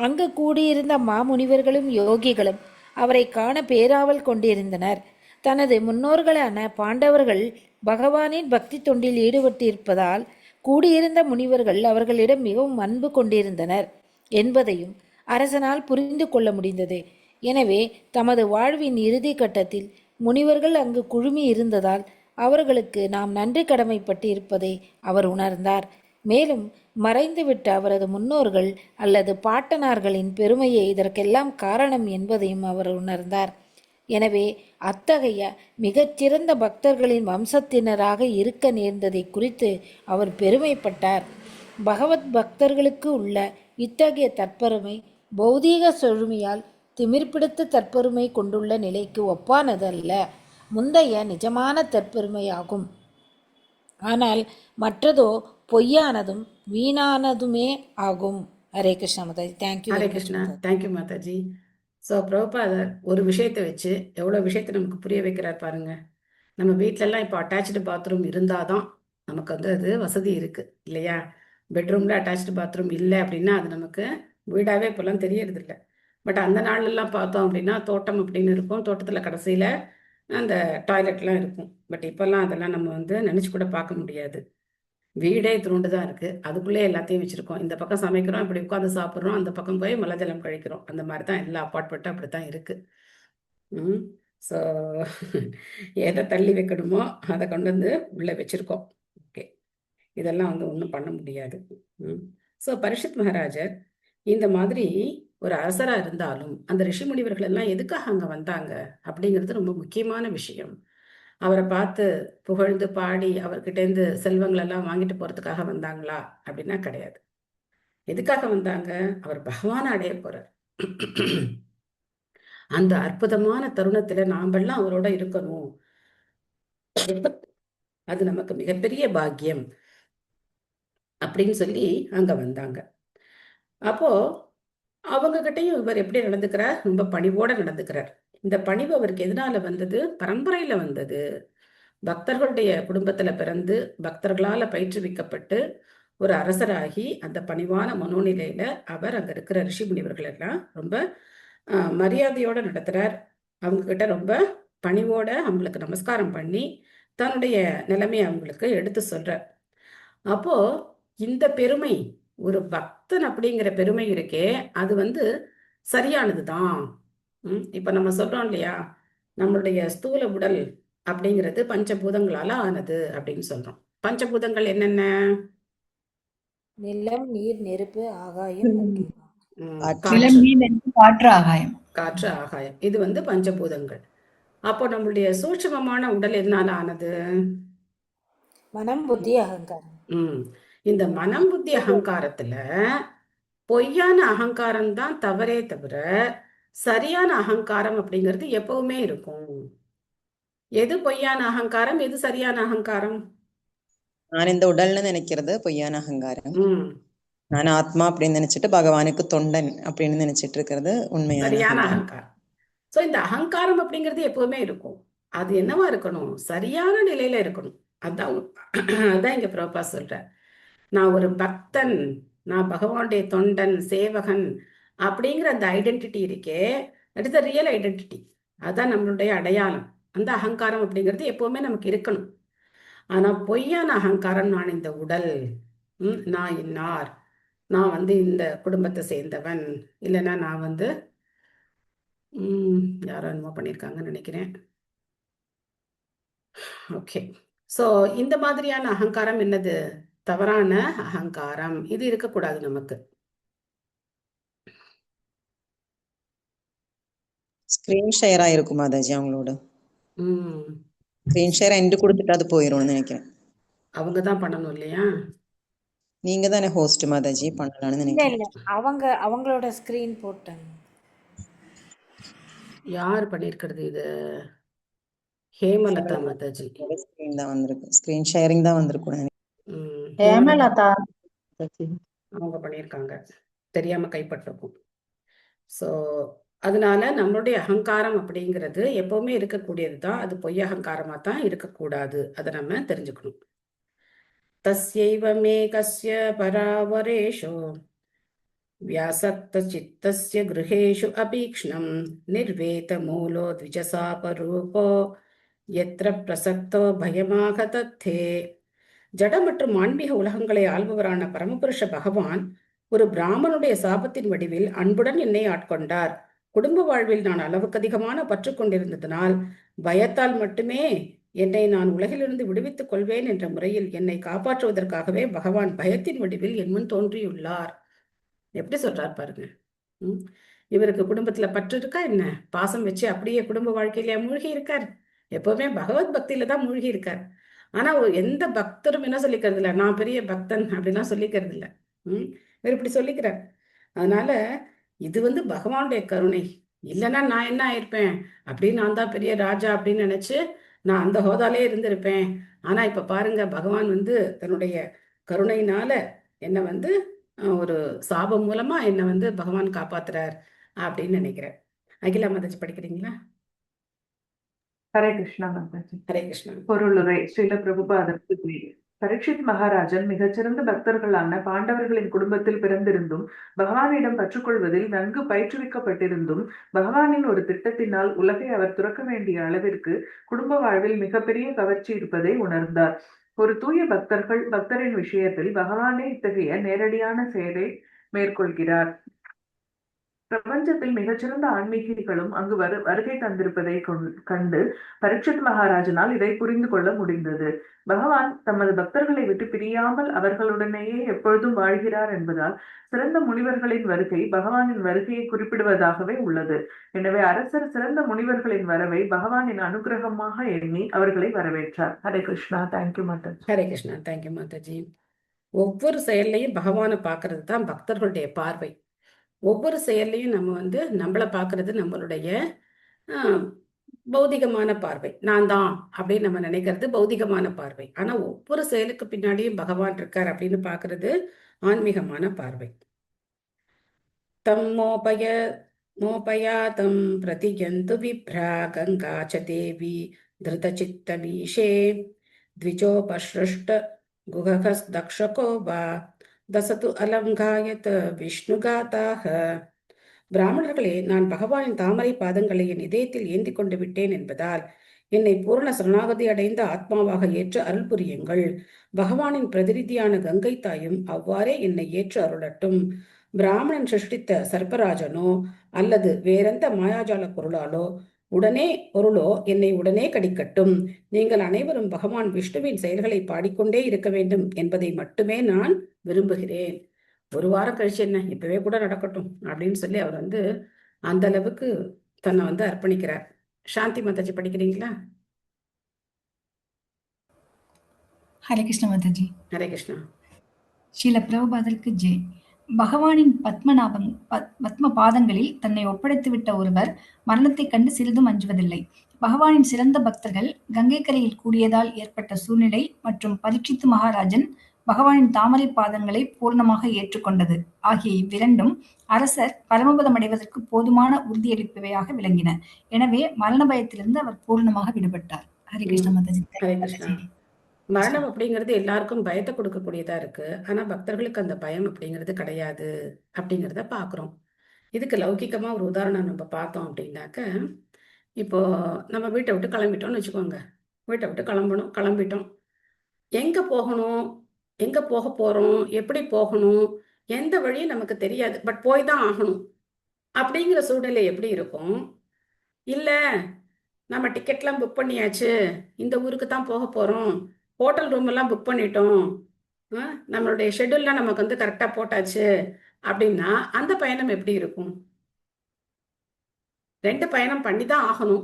அங்கு கூடியிருந்த மாமுனிவர்களும் யோகிகளும் அவரை காண பேராவல் கொண்டிருந்தனர். தனது முன்னோர்களான பாண்டவர்கள் பகவானின் பக்தி தொண்டில் ஈடுபட்டிருப்பதால் கூடியிருந்த முனிவர்கள் அவர்களிடம் மிகவும் அன்பு கொண்டிருந்தனர் என்பதையும் அரசனால் புரிந்து கொள்ள முடிந்தது. எனவே தமது வாழ்வின் இறுதி கட்டத்தில் முனிவர்கள் அங்கு குழுமி இருந்ததால் அவர்களுக்கு நாம் நன்றி கடமைப்பட்டு இருப்பதை அவர் உணர்ந்தார். மேலும் மறைந்துவிட்ட அவரது முன்னோர்கள் அல்லது பாட்டனார்களின் பெருமையே இதற்கெல்லாம் காரணம் என்பதையும் அவர் உணர்ந்தார். எனவே அத்தகைய மிகச்சிறந்த பக்தர்களின் வம்சத்தினராக இருக்க நேர்ந்ததை குறித்து அவர் பெருமைப்பட்டார். பகவத் பக்தர்களுக்கு உள்ள இத்தகைய தற்பெருமை பௌதீக செழுமையால் திமிர்பிடித்து தற்பெருமை கொண்டுள்ள நிலைக்கு ஒப்பானதல்ல, முந்தைய நிஜமான தற்பெருமையாகும். ஆனால் மற்றதோ பொய்யானதும் வீணானதுமே ஆகும். Hare Krishna Mataji. Thank you. Hare Krishna. Thank you Mataji. So பிரபுபாதர் ஒரு விஷயத்தை வச்சு எவ்வளோ விஷயத்தை நமக்கு புரிய வைக்கிறார் பாருங்க. நம்ம வீட்டிலலாம் இப்போ அட்டாச்சு பாத்ரூம் இருந்தால் தான் நமக்கு வந்து அது வசதி இருக்குது இல்லையா? பெட்ரூமில் அட்டாச்சு பாத்ரூம் இல்லை அப்படின்னா அது நமக்கு வீடாகவே இப்போல்லாம் தெரியறதில்ல. பட் அந்த நாள்லாம் பார்த்தோம் அப்படின்னா தோட்டம் அப்படின்னு இருக்கும், தோட்டத்தில் கடைசியில் அந்த டாய்லெட்லாம் இருக்கும். பட் இப்போல்லாம் அதெல்லாம் நம்ம வந்து நினச்சி கூட பார்க்க முடியாது. வீடே துருண்டு தான் இருக்குது, அதுக்குள்ளே எல்லாத்தையும் வச்சுருக்கோம். இந்த பக்கம் சமைக்கிறோம், இப்படி உட்காந்து சாப்பிட்றோம், அந்த பக்கம் போய் மலஜலம் கழிக்கிறோம். அந்த மாதிரி தான் எல்லா அப்பார்ட்மெண்ட்டும் அப்படி தான் இருக்குது. ஸோ எதை தள்ளி வைக்கணுமோ அதை கொண்டு வந்து உள்ளே வச்சுருக்கோம். ஓகே, இதெல்லாம் வந்து ஒன்றும் பண்ண முடியாது. ஸோ பரீட்சித் மகாராஜர் இந்த மாதிரி ஒரு அரசராக இருந்தாலும் அந்த ரிஷி முனிவர்கள் எல்லாம் எதுக்காக அங்கே வந்தாங்க அப்படிங்கிறது ரொம்ப முக்கியமான விஷயம். அவரை பார்த்து புகழ்ந்து பாடி அவர்கிட்டேருந்து செல்வங்களெல்லாம் வாங்கிட்டு போகிறதுக்காக வந்தாங்களா அப்படின்னா கிடையாது. எதுக்காக வந்தாங்க? அவர் பகவானை அடைய போகிறார். அந்த அற்புதமான தருணத்தில் நாமெல்லாம் அவரோட இருக்கணும், அது நமக்கு மிகப்பெரிய பாக்கியம் அப்படின்னு சொல்லி அங்கே வந்தாங்க. அப்போது அவங்ககிட்டையும் இவர் எப்படி நடந்துக்கிறார்? ரொம்ப பணிவோடு நடந்துக்கிறார். இந்த பணிவு அவருக்கு எதனால வந்தது? பரம்பரையில் வந்தது. பக்தர்களுடைய குடும்பத்தில் பிறந்து பக்தர்களால் பயிற்றுவிக்கப்பட்டு ஒரு அரசராகி அந்த பணிவான மனோநிலையில் அவர் அங்கே இருக்கிற ரிஷி முனிவர்கள் எல்லாம் ரொம்ப மரியாதையோடு நடத்துகிறார். அவங்கக்கிட்ட ரொம்ப பணிவோட அவங்களுக்கு நமஸ்காரம் பண்ணி தன்னுடைய நிலைமையை அவங்களுக்கு எடுத்து சொல்கிறார். அப்போது இந்த பெருமை, ஒரு பக்தன் அப்படிங்கிற பெருமை இருக்கே, அது வந்து சரியானது தான். இப்போ நம்ம சொல்கிறோம் இல்லையா, நம்மளுடைய ஸ்தூல உடல் அப்படிங்கிறது பஞ்சபூதங்களால் ஆனது அப்படின்னு சொல்கிறோம். பஞ்சபூதங்கள் என்னென்ன? நிலம், நீர், நெருப்பு, ஆகாயம், காற்று, ஆகாயம். காற்று, ஆகாயம், இது வந்து பஞ்சபூதங்கள். அப்போ நம்மளுடைய சூட்சுமமான உடல் எதனால ஆனது? மனம், புத்தி, அகங்காரம். இந்த மனம், புத்தி, அகங்காரத்துல பொய்யான அகங்காரம் தான் தவறே தவிர சரியான அகங்காரம் அப்படிங்கிறது எப்பவுமே இருக்கும். எது பொய்யான அகங்காரம், எது சரியான அகங்காரம்? நான் இந்த உடல்னு நினைக்கிறது பொய்யான அகங்காரம். நான் ஆத்மா அப்படின்னு நினைச்சிட்டு பகவானுக்கு தொண்டன் அப்படின்னு நினைச்சிட்டு இருக்கிறது உண்மையான சரியான அகங்காரம். ஸோ இந்த அகங்காரம் அப்படிங்கிறது எப்பவுமே இருக்கும். அது என்னவா இருக்கணும்? சரியான நிலையில இருக்கணும். அதான் இங்க பிரபா சொல்ற, நான் ஒரு பக்தன், நான் பகவானுடைய தொண்டன், சேவகன் அப்படிங்கிற அந்த ஐடென்டிட்டி இருக்கே, that is the real identity. அதுதான் நம்மளுடைய அடையாளம். அந்த அகங்காரம் அப்படிங்கிறது எப்பவுமே நமக்கு இருக்கணும். ஆனால் பொய்யான அகங்காரம், நான் இந்த உடல், நான் இன்னார், நான் வந்து இந்த குடும்பத்தை சேர்ந்தவன், இல்லைன்னா நான் வந்து யாரோ என்னமோ பண்ணியிருக்காங்கன்னு நினைக்கிறேன். ஓகே. ஸோ இந்த மாதிரியான அகங்காரம் என்னது? தவறான அகங்காரம். இது இருக்கக்கூடாது நமக்கு. ஸ்கிரீன் ஷேர் ஆயிருக்கும் மாதாஜி அவங்களோட. ம் ஸ்கிரீன் ஷேர் எண்டு கொடுத்துட்டு அது போயிரும்னு நினைக்கிறேன். அவங்க தான் பண்ணணும் இல்லையா? நீங்க தானே ஹோஸ்ட் மாதாஜி, பண்ணலாம்னு இல்ல நினைக்கிறேன். இல்ல அவங்களோட ஸ்கிரீன் போட்டாங்க. யார் பண்ணியிருக்கிறது இது? ஹேமலதா மாதாஜி. ஸ்கிரீன் தான் வந்திருக்கு, ஸ்கிரீன் ஷேரிங் தான் வந்திருக்கும். ஹேமலதா அவங்க பண்ணியிருக்காங்க, தெரியாம கைப்பற்றிருக்கும். ஸோ அதனால நம்மளுடைய அகங்காரம் அப்படிங்கிறது எப்பவுமே இருக்கக்கூடியது தான். அது பொய் அகங்காரமா தான் இருக்கக்கூடாது. அதை நம்ம தெரிஞ்சுக்கணும். தஸ்யைவ மேகஸ்ய பராவரேஷோ வியாசக்த சித்தஸ்ய கிருஹேஷு அபீக்ஷ்ணம் நிர்வேத மூலோ த்விஜசாபரூபோ எத்ர பிரசக்தோ பயமாக தத்தே. ஜட மற்றும் ஆன்மீக உலகங்களை ஆள்பவரான பரமபுருஷ பகவான் ஒரு பிராமணனுடைய சாபத்தின் வடிவில் அன்புடன் என்னை ஆட்கொண்டார். குடும்ப வாழ்வில் நான் அளவுக்கு அதிகமான பற்று கொண்டிருந்ததனால் பயத்தால் மட்டுமே என்னை நான் உலகிலிருந்து விடுவித்துக் கொள்வேன் என்ற முறையில் என்னை காப்பாற்றுவதற்காகவே பகவான் பயத்தின் வடிவில் என் முன் தோன்றியுள்ளார். எப்படி சொல்றார் பாருங்க. இவருக்கு குடும்பத்துல பற்று இருக்கா என்ன? பாசம் வச்சு அப்படியே குடும்ப வாழ்க்கையில மூழ்கி இருக்கார். எப்பவுமே பகவத் பக்தியில தான் மூழ்கி இருக்கார். ஆனா எந்த பக்தரும் என்ன சொல்லிக்கிறது இல்லை, நான் பெரிய பக்தன் அப்படிலாம் சொல்லிக்கிறது இல்லை. இவர் இப்படி சொல்லிக்கிறார். அதனால இது பகவானுடைய கருணை. இல்லைன்னா நான் என்ன ஆயிருப்பேன், அப்படின்னு நான் தான் பெரிய ராஜா அப்படின்னு நினைச்சு நான் அந்த ஹோதாலே இருந்திருப்பேன். ஆனா இப்ப பாருங்க, பகவான் தன்னுடைய கருணையினால என்னை ஒரு சாபம் மூலமா என்னை பகவான் காப்பாத்துறார் அப்படின்னு நினைக்கிறேன். அகிலா மாதாஜி படிக்கிறீங்களா? ஹரே கிருஷ்ணா மாதாஜி. ஹரே கிருஷ்ணா. பொருளுரை ஸ்ரீல பிரபுபாதற்கு பரீட்சித் மகாராஜன் மிகச்சிறந்த பக்தர்களான பாண்டவர்களின் குடும்பத்தில் பிறந்திருந்தும் பகவானிடம் கற்றுக்கொள்வதில் நன்கு பயிற்றுவிக்கப்பட்டிருந்தும் பகவானின் ஒரு திட்டத்தினால் உலகை அவர் துறக்க வேண்டிய அளவிற்கு குடும்ப வாழ்வில் மிகப்பெரிய கவர்ச்சி இருப்பதை உணர்ந்தார். ஒரு தூய பக்தரின் விஷயத்தில் பகவானே இத்தகைய நேரடியான செயலை மேற்கொள்கிறார். பிரபஞ்சத்தில் மிகச்சிறந்த ஆன்மீகிகளும் அங்கு வருகை தந்திருப்பதை கண்டு பரீட்சித் மகாராஜனால் இதை புரிந்து கொள்ள முடிந்தது. பகவான் தமது பக்தர்களை விட்டு பிரியாமல் அவர்களுடனேயே எப்பொழுதும் வாழ்கிறார் என்பதால் சிறந்த முனிவர்களின் வருகை பகவானின் வருகையை குறிப்பிடுவதாகவே உள்ளது. எனவே அரசர் சிறந்த முனிவர்களின் வரவை பகவானின் அனுகிரகமாக எண்ணி அவர்களை வரவேற்றார். ஹரே கிருஷ்ணா. தேங்க்யூ மாதாஜி. ஹரே கிருஷ்ணா. தேங்க்யூ மாதாஜி. ஒவ்வொரு செயல்லையும் பகவானை பார்க்கறது தான் பக்தர்களுடைய பார்வை. ஒவ்வொரு செயல்லையும் நம்ம நம்மளை பார்க்கறது நம்மளுடைய பௌதிகமான பார்வை. நான் தான் அப்படின்னு நம்ம நினைக்கிறது பௌதிகமான பார்வை. ஆனா ஒவ்வொரு செயலுக்கு பின்னாடியும் பகவான் இருக்கார் அப்படின்னு பார்க்கறது ஆன்மீகமான பார்வை. தம் மோபயாதம் பிரதியந்து விப்ரா கங்கா ச தேவி திருதசித்த மீஷே த்விஜோபஸ்ருஷ்ட குககஸ் தக்ஷகோ வா தசது அலங்காயத் விஷ்ணுகாதாக. பிராமணர்களே, நான் பகவானின் தாமரை பாதங்களை என் இதயத்தில் ஏந்தி கொண்டு விட்டேன் என்பதால் என்னை பூரண சரணாகதி அடைந்த ஆத்மாவாக ஏற்று அருள் புரியுங்கள். பகவானின் பிரதிநிதியான கங்கை தாயும் அவ்வாறே என்னை ஏற்று அருளட்டும். பிராமணன் சிருஷ்டித்த சர்ப்பராஜனோ அல்லது வேறெந்த மாயாஜால பொருளோ என்னை உடனே கடிக்கட்டும். நீங்கள் அனைவரும் பகவான் விஷ்ணுவின் செயல்களை பாடிக்கொண்டே இருக்க வேண்டும் என்பதை மட்டுமே நான் விரும்புகிறேன். ஒரு வாரம் கழிச்சு என்ன, இப்பவே கூட நடக்கட்டும் அப்படின்னு சொல்லி அவர் அந்த அளவுக்கு தன்னை அர்ப்பணிக்கிறார். சாந்தி மாதாஜி படிக்கிறீங்களா? ஹரே கிருஷ்ண மாதாஜி. ஹரே கிருஷ்ணா. ஸ்ரீல பிரபுபாதருக்கு ஜெய். பகவானின் பத்ம பாதங்களில் தன்னை ஒப்படைத்துவிட்ட ஒருவர் மரணத்தை கண்டு சிறிதும் அஞ்சுவதில்லை. பகவானின் சிறந்த பக்தர்கள் கங்கை கரையில் கூடியதால் ஏற்பட்ட சூழ்நிலை மற்றும் பரீட்சித்து மகாராஜன் பகவானின் தாமரை பாதங்களை பூர்ணமாக ஏற்றுக்கொண்டது ஆகிய இவ்விரண்டும் அரசர் பரமபதம் அடைவதற்கு போதுமான உறுதியளிப்பவையாக விளங்கின. எனவே மரண பயத்திலிருந்து அவர் பூர்ணமாக விடுபட்டார். ஹரி கிருஷ்ண மாதாஜி. ஹரே கிருஷ்ணா. மரணம் அப்படிங்கிறது எல்லாருக்கும் பயத்தை கொடுக்கக்கூடியதா இருக்கு. ஆனா பக்தர்களுக்கு அந்த பயம் அப்படிங்கிறது கிடையாது அப்படிங்கிறத பாக்குறோம். இதுக்கு லௌகிக்கமா ஒரு உதாரணம் நம்ம பார்த்தோம் அப்படின்னாக்க, இப்போ நம்ம வீட்டை விட்டு கிளம்பிட்டோம்னு வச்சுக்கோங்க. வீட்டை விட்டு கிளம்பிட்டோம். எங்க போகணும், எங்க போக போறோம், எப்படி போகணும், எந்த வழியும் நமக்கு தெரியாது. பட் போய் தான் ஆகணும் அப்படிங்கிற சூழ்நிலை எப்படி இருக்கும்? இல்லை நம்ம டிக்கெட்லாம் புக் பண்ணியாச்சு, இந்த ஊருக்கு தான் போக போகிறோம், ஹோட்டல் ரூம் எல்லாம் புக் பண்ணிட்டோம், நம்மளுடைய ஷெட்யூல்லாம் நமக்கு வந்து கரெக்டாக போட்டாச்சு அப்படின்னா அந்த பயணம் எப்படி இருக்கும்? 2 பயணம் பண்ணி தான் ஆகணும்.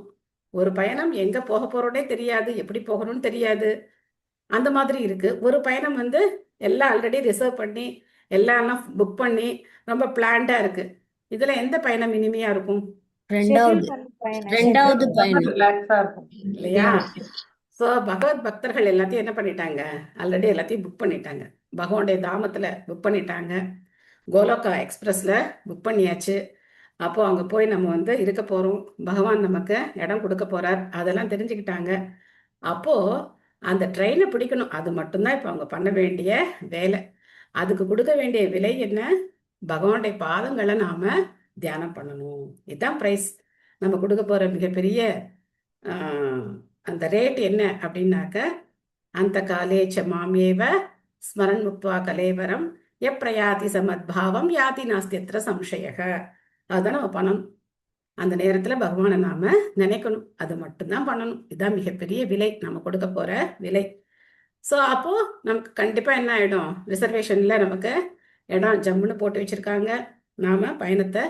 ஒரு பயணம் எங்கே போக போகிறோன்னே தெரியாது, எப்படி போகணும்னு தெரியாது, அந்த மாதிரி இருக்கு. ஒரு பயணம் வந்து எல்லாம் ஆல்ரெடி ரிசர்வ் பண்ணி எல்லாம் புக் பண்ணி ரொம்ப பிளான்டாக இருக்கு. இதுல எந்த பயணம் இனிமையா இருக்கும்? ரெண்டாவது ரெண்டாவது பயணம் ரிலாக்ஸா இருக்கும் இல்லையா? ஸோ பகவத் பக்தர்கள் எல்லாத்தையும் என்ன பண்ணிட்டாங்க, ஆல்ரெடி எல்லாத்தையும் புக் பண்ணிட்டாங்க. பகவானுடைய தாமத்தில் புக் பண்ணிட்டாங்க, கோலோகா எக்ஸ்பிரஸில் புக் பண்ணியாச்சு. அப்போ அங்கே போய் நம்ம வந்து இருக்க போகிறோம், பகவான் நமக்கு இடம் கொடுக்க போகிறார், அதெல்லாம் தெரிஞ்சுக்கிட்டாங்க. அப்போது அந்த ட்ரெயினை பிடிக்கணும், அது மட்டும்தான் இப்போ அவங்க பண்ண வேண்டிய வேலை. அதுக்கு கொடுக்க வேண்டிய விலை என்ன? பகவானுடைய பாதங்களை நாம் தியானம் பண்ணணும். இதுதான் ப்ரைஸ். நம்ம கொடுக்க போகிற மிகப்பெரிய அந்த ரேட் என்ன அப்படின்னாக்க, அந்த காலேச்ச மாமேவ ஸ்மரன் முக்வா கலேவரம் எப்ரயாதி சமத்பாவம் யாதி நாஸ்தியத்திர சம்சயக. அதுதான் நம்ம பண்ணணும். அந்த நேரத்தில் பகவானை நாம் நினைக்கணும், அது மட்டும்தான் பண்ணணும். இதுதான் மிகப்பெரிய விலை, நம்ம கொடுக்க போகிற விலை. ஸோ அப்போது நமக்கு கண்டிப்பாக என்ன ஆகிடும், ரிசர்வேஷனில் நமக்கு இடம் ஜம்முன்னு போட்டு வச்சுருக்காங்க, நாம் பயணத்தை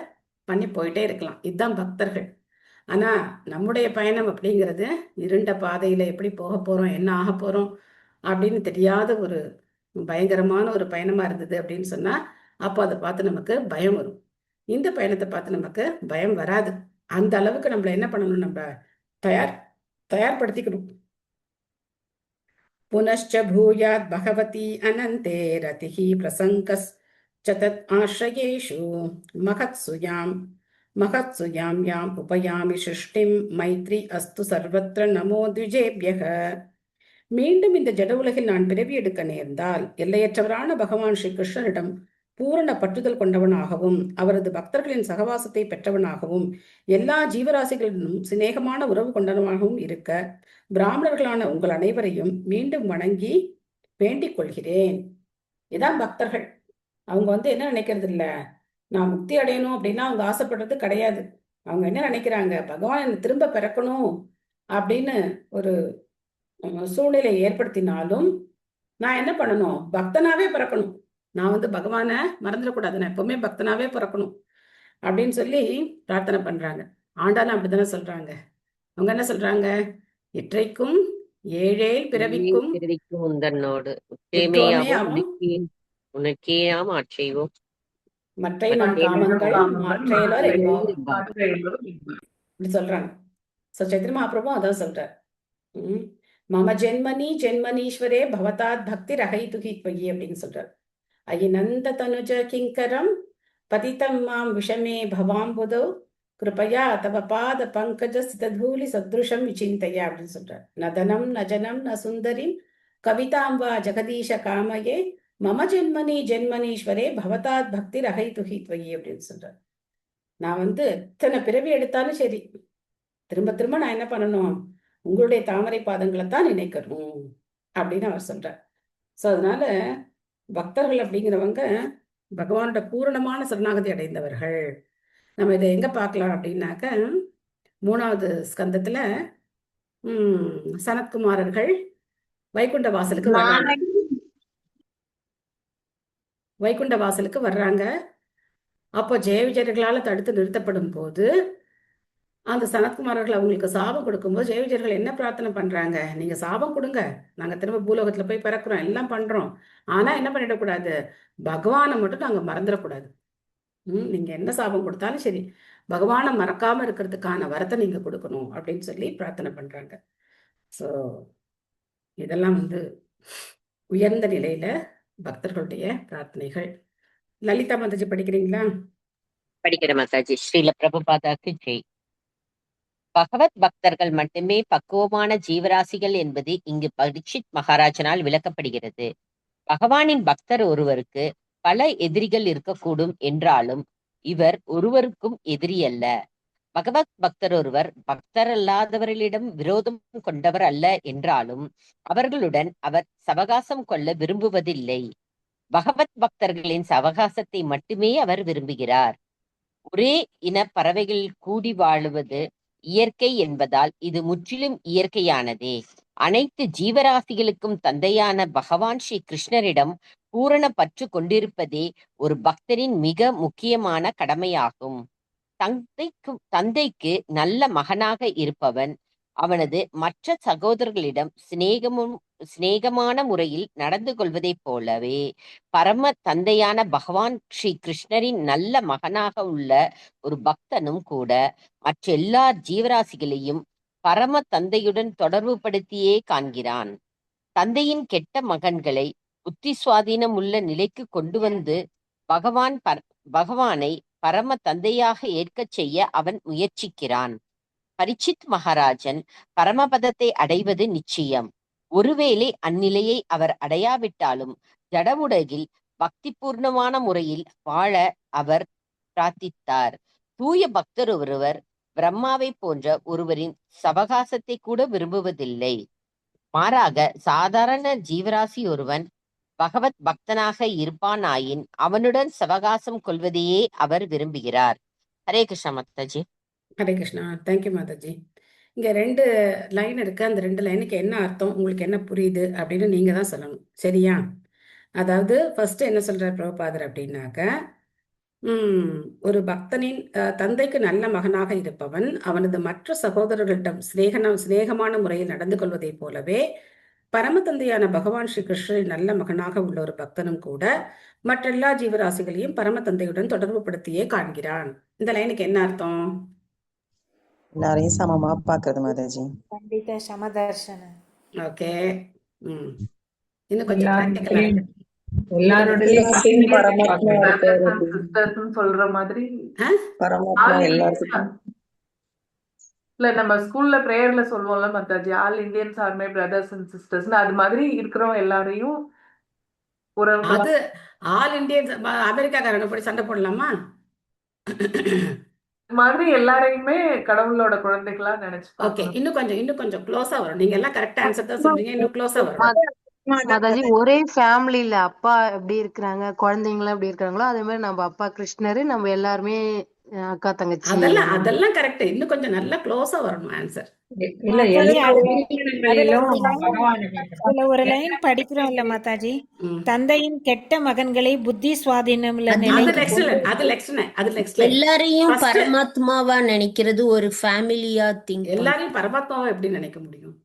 பண்ணி போயிட்டே இருக்கலாம். இதுதான் பக்தர்கள். ஆனால் நம்முடைய பயணம் அப்படிங்கிறது இருண்ட பாதையில் எப்படி போக போகிறோம், என்ன ஆக போகிறோம் அப்படின்னு தெரியாத ஒரு பயங்கரமான ஒரு பயணமாக இருந்தது அப்படின்னு சொன்னால் அப்போ அதை பார்த்து நமக்கு பயம் வரும். இந்த பயணத்தை பார்த்து நமக்கு பயம் வராது. அந்த அளவுக்கு நம்மளை என்ன பண்ணணும், நம்ம தயார்படுத்திக்கணும். புனश्च भूयात् भगवती अनन्ते रतिः प्रसङ्गश्च तत् आश्रयेषु महत्सु याम् उपयामि सृष्टिं मैत्री अस्तु सर्वत्र नमो द्विजेभ्यः. மீண்டும் இந்த ஜட உலகில் நான் பிறவி எடுக்க நேர்ந்தால் எல்லையற்றவரான பகவான் ஸ்ரீ கிருஷ்ணனிடம் பூரண பற்றுதல் கொண்டவனாகவும் அவரது பக்தர்களின் சகவாசத்தை பெற்றவனாகவும் எல்லா ஜீவராசிகளிலும் சிநேகமான உறவு கொண்டவனாகவும் இருக்க பிராமணர்களான உங்கள் அனைவரையும் மீண்டும் வணங்கி வேண்டிக் கொள்கிறேன். இதான் பக்தர்கள். அவங்க வந்து என்ன நினைக்கிறது இல்லை, நான் முக்தி அடையணும் அப்படின்னா அவங்க ஆசைப்படுறது கிடையாது. அவங்க என்ன நினைக்கிறாங்க, பகவான் என்னை திரும்ப பிறக்கணும் அப்படின்னு ஒரு சூழ்நிலை ஏற்படுத்தினாலும் நான் என்ன பண்ணணும், பக்தனாவே பிறக்கணும். நான் வந்து பகவானை மறந்துடக்கூடாது, நான் எப்பவுமே பக்தனாவே பிறக்கணும் அப்படின்னு சொல்லி பிரார்த்தனை பண்றாங்க. ஆண்டாலும் அப்படித்தானே சொல்றாங்க. அவங்க என்ன சொல்றாங்க, இற்றைக்கும் ஏழேல் பிறவிக்கும் உந்தன்னோடு உனக்கேயாம் ஆட்செய்வோம் மற்றை நம் காமங்கள் மாற்றையிலோர் இப்படி சொல்றாங்க. சைத்தன்ய மகாபிரபு அதான் சொல்றார், மம ஜென்மனி ஜென்மனீஸ்வரே பவதாத் பக்தி ரஹைதுகி துவயி அப்படின்னு சொல்றார். அயினந்த தனுஜ கிங்கரம் பதிதம் மாம் விஷமே பவாம்புதோ கிருபையா தவ பாத பங்கஜ சிததூலி சத்ருஷம் விசிந்தையா அப்படின்னு சொல்றார். நதனம் நஜனம் ந சுந்தரிம் கவிதாம்பா ஜெகதீஷ காமயே மம ஜென்மனி ஜென்மனீஸ்வரே பவதாத் பக்தி ரஹைதுகி துவயி அப்படின்னு சொல்றார். நான் வந்து எத்தனை பிறவி எடுத்தாலும் சரி, திரும்ப திரும்ப நான் என்ன பண்ணணும், உங்களுடைய தாமரை பாதங்களை தான் நினைக்கணும் அப்படின்னு அவர் சொல்றார். ஸோ அதனால பக்தர்கள் அப்படிங்கிறவங்க பகவானோட பூரணமான சரணாகதி அடைந்தவர்கள். நம்ம இதை எங்க பார்க்கலாம் அப்படின்னாக்க, 3வது ஸ்கந்தத்துல சனத்குமாரர்கள் வைகுண்ட வாசலுக்கு வர்றாங்க. அப்போ ஜெய விஜயர்களால் தடுத்து நிறுத்தப்படும் போது அந்த சனத்குமாரர்கள் அவங்களுக்கு சாபம் கொடுக்கும்போது ஜெய விஜயர்கள் என்ன பிரார்த்தனை பண்றாங்க, நீங்க சாபம் கொடுங்க, நாங்க திரும்ப பூலோகத்துல போய் பிறக்கிறோம், எல்லாம் பண்றோம், ஆனா என்ன பண்ணிடக்கூடாது, பகவானை மட்டும் நாங்க மறந்துடக்கூடாது. நீங்க என்ன சாபம் கொடுத்தாலும் சரி, பகவானை மறக்காம இருக்கிறதுக்கான வரத்தை நீங்க கொடுக்கணும் அப்படின்னு சொல்லி பிரார்த்தனை பண்றாங்க. ஸோ இதெல்லாம் வந்து உயர்ந்த நிலையில பக்தர்களுடைய பிரார்த்தனைகள். லலிதா மாதாஜி படிக்கிறீங்களா? படிக்கிற மாதாஜி. ஸ்ரீல பிரபுபாதாக்கு ஜெய். பகவத் பக்தர்கள் மட்டுமே பக்குவமான ஜீவராசிகள் என்பது இங்கு பரீட்சித் மகாராஜனால் விளக்கப்படுகிறது. பகவானின் பக்தர் ஒருவருக்கு பல எதிரிகள் இருக்கக்கூடும் என்றாலும் இவர் ஒருவருக்கும் எதிரி அல்ல. பகவத் பக்தர் ஒருவர் பக்தர் அல்லாதவர்களிடம் விரோதம் கொண்டவர் அல்ல என்றாலும் அவர்களுடன் அவர் சவகாசம் கொள்ள விரும்புவதில்லை. பகவத் பக்தர்களின் சவகாசத்தை மட்டுமே அவர் விரும்புகிறார். ஒரே இன பறவைகள் கூடி வாழுவது இயற்கை என்பதால் இது முற்றிலும் இயற்கையானதே. அனைத்து ஜீவராசிகளுக்கும் தந்தையான பகவான் ஸ்ரீ கிருஷ்ணரிடம் பூரண பற்று கொண்டிருப்பதே ஒரு பக்தரின் மிக முக்கியமான கடமையாகும். தந்தைக்கு நல்ல மகனாக இருப்பவன் அவனது மற்ற சகோதரர்களிடம் சிநேகமான முறையில் நடந்து கொள்வதைப் போலவே பரம தந்தையான பகவான் ஸ்ரீ கிருஷ்ணரின் நல்ல மகனாக உள்ள ஒரு பக்தனும் கூட மற்ற எல்லா ஜீவராசிகளையும் பரம தந்தையுடன் தொடர்பு படுத்தியே காண்கிறான். தந்தையின் கெட்ட மகன்களை புத்தி சுவாதீனம் உள்ள நிலைக்கு கொண்டு வந்து பகவானை பரம தந்தையாக ஏற்கச் செய்ய அவன் முயற்சிக்கிறான். பரீட்சித் மகாராஜன் பரமபதத்தை அடைவது நிச்சயம். ஒருவேளை அந்நிலையை அவர் அடையாவிட்டாலும் ஜட உலகில் பக்தி பூர்ணமான முறையில் வாழ அவர் பிரார்த்தித்தார். தூய பக்தர் ஒருவர் பிரம்மாவை போன்ற ஒருவரின் சவகாசத்தை கூட விரும்புவதில்லை. மாறாக சாதாரண ஜீவராசி ஒருவன் பகவத் பக்தனாக இருப்பானாயின் அவனுடன் சவகாசம் கொள்வதையே அவர் விரும்புகிறார். ஹரே கிருஷ்ணா மாதாஜி. ஹரே கிருஷ்ணா. தேங்க்யூ மாதாஜி. இங்க 2 லைன் இருக்கு. அந்த 2 லைனுக்கு என்ன அர்த்தம், உங்களுக்கு என்ன புரியுது அப்படின்னு நீங்க தான் சொல்லணும். சரியா? அதாவது ஃபர்ஸ்ட் என்ன சொல்றார் பிரபுபாதர் அப்படின்னாக்க, ஒரு பக்தனின் தந்தைக்கு நல்ல மகனாக இருப்பவன் அவனது மற்ற சகோதரர்களிடம் சிநேகமான முறையில் நடந்து கொள்வதைப் போலவே பரம தந்தையான பகவான் ஸ்ரீ கிருஷ்ணரின் நல்ல மகனாக உள்ள ஒரு பக்தனும் கூட மற்றெல்லா ஜீவராசிகளையும் பரம தந்தையுடன் தொடர்பு படுத்தியே காண்கிறான். இந்த லைனுக்கு என்ன அர்த்தம்? எல்லாரையும் சமமா பாக்குறது மாதாஜி. பண்டித சமதர்ஷன. ஓகே. இன்னும் கொஞ்சம் பிராக்டிகலா சொல்ற மாதிரி பரமாத்மா எல்லாருக்கும் இல்ல, நம்ம ஸ்கூல்ல பிரேயர்ல சொல்லுவோம்ல Mataji, all Indians are my brothers and sisters. அது மாதிரி இருக்கிறவங்க எல்லாரையும் அது ஆல் இந்தியன்ஸ். அமெரிக்காக்காரங்க போய் சண்டை போடலாமா? மாதிரி எல்லாரையுமே கடவுளோட குழந்தைகளா நினைச்சு. ஓகே, இன்னும் கொஞ்சம் க்ளோஸா வரும். நீங்க எல்லாம் கரெக்ட் ஆன்சர் தான் சொல்றீங்க. இன்னும் க்ளோஸா வரும். மாதாஜி, ஒரே ஃபேமிலில அப்பா எப்படி இருக்கிறாங்க, குழந்தைங்களும் எப்படி இருக்காங்களோ அதே மாதிரி நம்ம அப்பா கிருஷ்ணரு, நம்ம எல்லாருமே அக்கா தங்கச்சி. அதெல்லாம் கரெக்ட். இன்னும் கொஞ்சம் நல்லா க்ளோஸா வரணும் ஆன்சர். ஒரு லைன் படிக்கிறோம் இல்ல மாதாஜி, தந்தையின் கெட்ட மகன்களை புத்தி சுவாதீனம் எல்லாரையும் பரமாத்மாவா நினைக்கிறது ஒரு ஃபேமிலியா திங்க். எல்லாரையும் பரமாத்மாவா எப்படி நினைக்க முடியும்?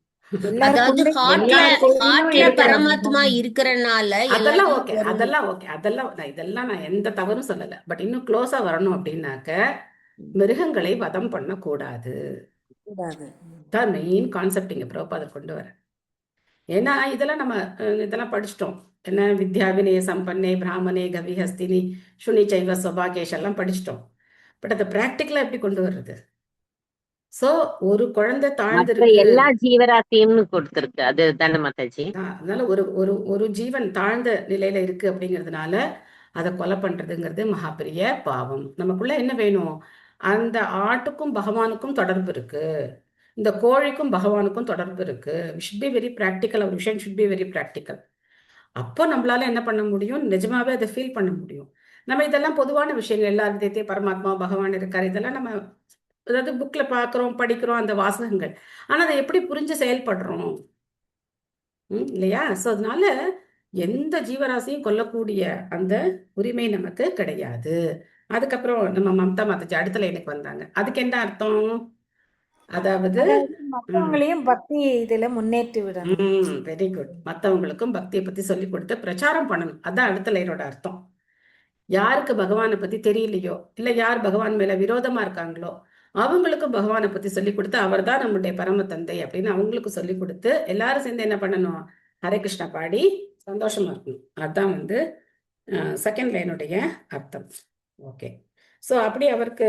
அதாவது ஹார்ட்ல பரமாத்மா இருக்கறனால அதெல்லாம் ஓகே. இதெல்லாம் நான் எந்த தவறும் சொல்லல. பட் இன்னும் க்ளோஸா வரணும் அப்படின்னாக்க, மிருகங்களை வதம் பண்ண கூடாது தான் மெயின் கான்செப்ட் இங்க பிரபுபாதர் கொண்டு வர. ஏன்னா இதெல்லாம் படிச்சிட்டோம். என்ன வித்யா வினய சம்பன்னே பிராமணே கவி ஹஸ்தினி சுனி சைவ சௌபாகேஷ் எல்லாம் படிச்சிட்டோம். பட் அதை பிராக்டிக்கலா எப்படி கொண்டு வர்றது? சோ ஒரு குழந்தை தாழ்ந்து எல்லா ஜீவராசியும் கொடுத்திருக்கு, அது தானே மாதாஜி. அதனால ஒரு ஜீவன் தாழ்ந்த நிலையில இருக்கு அப்படிங்கிறதுனால அதை கொலை பண்றதுங்கிறது மகாபெரிய பாவம். நமக்குள்ள என்ன வேணும்? அந்த ஆட்டுக்கும் பகவானுக்கும் தொடர்பு இருக்கு, இந்த கோழிக்கும் பகவானுக்கும் தொடர்பு இருக்கு. Should be very practical. ஒரு விஷயம் ஷுட் பி வெரி ப்ராக்டிக்கல். அப்போ நம்மளால என்ன பண்ண முடியும்? நிஜமாவே அதை ஃபீல் பண்ண முடியும். நம்ம இதெல்லாம் பொதுவான விஷயங்கள், எல்லா விதத்தையும் பரமாத்மா பகவான் இருக்காரு, இதெல்லாம் நம்ம அதாவது புக்ல பாக்குறோம், படிக்கிறோம், அந்த வாசகங்கள். ஆனா அதை எப்படி புரிஞ்சு செயல்படுறோம் இல்லையா? சோ அதனால எந்த ஜீவராசியும் கொல்லக்கூடிய அந்த உரிமை நமக்கு கிடையாது. அதுக்கப்புறம் நம்ம மம்தா மாதாஜி அடுத்த லைனுக்கு வந்தாங்க. அதுக்கு என்ன அர்த்தம்? அதாவது மற்றவங்களையும் பக்தி இதுல முன்னேற்றி விடணும். Very good. மற்றவங்களுக்கும் பக்தியை பத்தி சொல்லி கொடுத்து பிரச்சாரம் பண்ணணும். அதான் அடுத்த லைனோட அர்த்தம். யாருக்கு பகவானை பத்தி தெரியலையோ, இல்ல யார் பகவான் மேல விரோதமா இருக்காங்களோ அவங்களுக்கும் பகவானை பத்தி சொல்லி கொடுத்து, அவர் தான் நம்முடைய பரம தந்தை அப்படின்னு அவங்களுக்கு சொல்லி கொடுத்து எல்லாரும் சேர்ந்து என்ன பண்ணணும்? ஹரே கிருஷ்ணா பாடி சந்தோஷமா இருக்கணும். அதுதான் செகண்ட் லைனுடைய அர்த்தம். ஓகே. சோ அப்படி அவருக்கு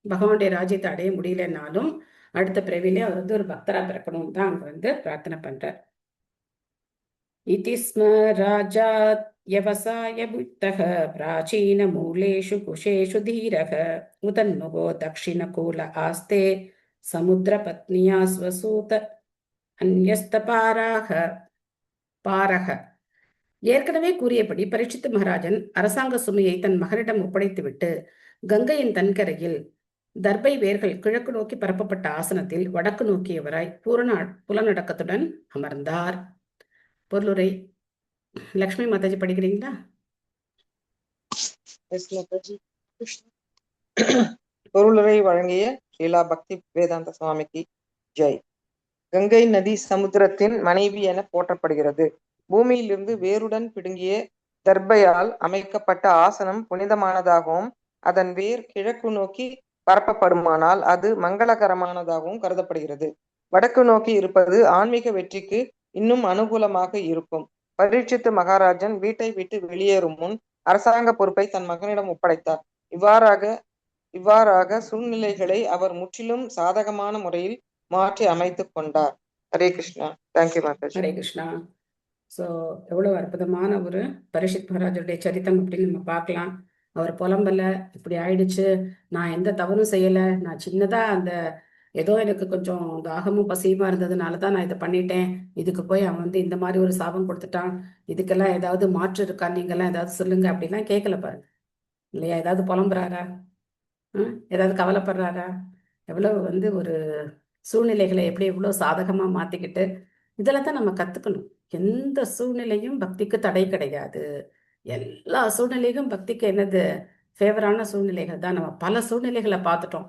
பகவானுடைய ராஜ்யத்தை அடைய முடியலன்னாலும் அடுத்த பிறவிலே அவர் ஒரு பக்தரா பிறக்கணும் தான் அங்க பிரார்த்தனை பண்றார். இதிஸ்ம ராஜாத் யவசாய புத்தக பிராச்சீன மூலேஷு குஷேஷு தீரக உதன்முகோ தக்ஷிண கூல ஆஸ்தே சமுத்திர பத்னியா ஸ்வசூத அந்யஸ்த பாரக. ஏற்கனவே கூறியபடி பரீட்சித் மகாராஜன் அரசாங்க சுமையை தன் மகனிடம் ஒப்படைத்துவிட்டு கங்கையின் தன்கரையில் தர்பை வேர்கள் கிழக்கு நோக்கி பரப்பப்பட்ட ஆசனத்தில் வடக்கு நோக்கியவராய் பூரண புலனடக்கத்துடன் அமர்ந்தார். பொருளுரை லக்ஷ்மி மாதாஜி படிக்கிறீங்களா? பொருளுரை வழங்கிய ஸ்ரீலா பக்தி வேதாந்த சுவாமிக்கு ஜெய். கங்கை நதி சமுத்திரத்தின் மனைவி என போற்றப்படுகிறது. பூமியிலிருந்து வேருடன் பிடுங்கிய தர்பையால் அமைக்கப்பட்ட ஆசனம் புனிதமானதாகவும் அதன் வேர் கிழக்கு நோக்கி பரப்பப்படுமானால் அது மங்களகரமானதாகவும் கருதப்படுகிறது. வடக்கு நோக்கி இருப்பது ஆன்மீக வெற்றிக்கு இன்னும் அனுகூலமாக இருக்கும். பரீட்சித்து மகாராஜன் வீட்டை விட்டு வெளியேறும் முன் அரசாங்க பொறுப்பை தன் மகனிடம் ஒப்படைத்தார். இவ்வாறாக சூழ்நிலைகளை அவர் முற்றிலும் சாதகமான முறையில் மாற்றி அமைத்துக் கொண்டார். ஹரே கிருஷ்ணா. தேங்க்யூ மாதாஜி. ஹரே கிருஷ்ணா. ஸோ எவ்வளோ அற்புதமான ஒரு பரீட்சித் மகாராஜருடைய சரித்தம் அப்படின்னு நம்ம பார்க்கலாம். அவர் புலம்பல, இப்படி ஆயிடுச்சு, நான் எந்த தவறும் செய்யலை, நான் சின்னதாக அந்த ஏதோ எனக்கு கொஞ்சம் தாகமும் பசியுமா இருந்ததுனால தான் நான் இதை பண்ணிட்டேன், இதுக்கு போய் அவன் வந்து இந்த மாதிரி ஒரு சாபம் கொடுத்துட்டான், இதுக்கெல்லாம் ஏதாவது மாற்று இருக்கா, நீங்கள்லாம் ஏதாவது சொல்லுங்க அப்படிலாம் கேட்கல பாருங்க இல்லையா? ஏதாவது புலம்புறாரா? ஏதாவது கவலைப்படுறாரா? எவ்வளோ வந்து ஒரு சூழ்நிலைகளை எப்படி எவ்வளோ சாதகமாக மாற்றிக்கிட்டு இதில் தான் நம்ம கற்றுக்கணும். எந்த சூழ்நிலையும் பக்திக்கு தடை கிடையாது. எல்லா சூழ்நிலையும் பக்திக்கு என்னது ஃபேவரான சூழ்நிலைகள் தான். நம்ம பல சூழ்நிலைகளை பார்த்துட்டோம்.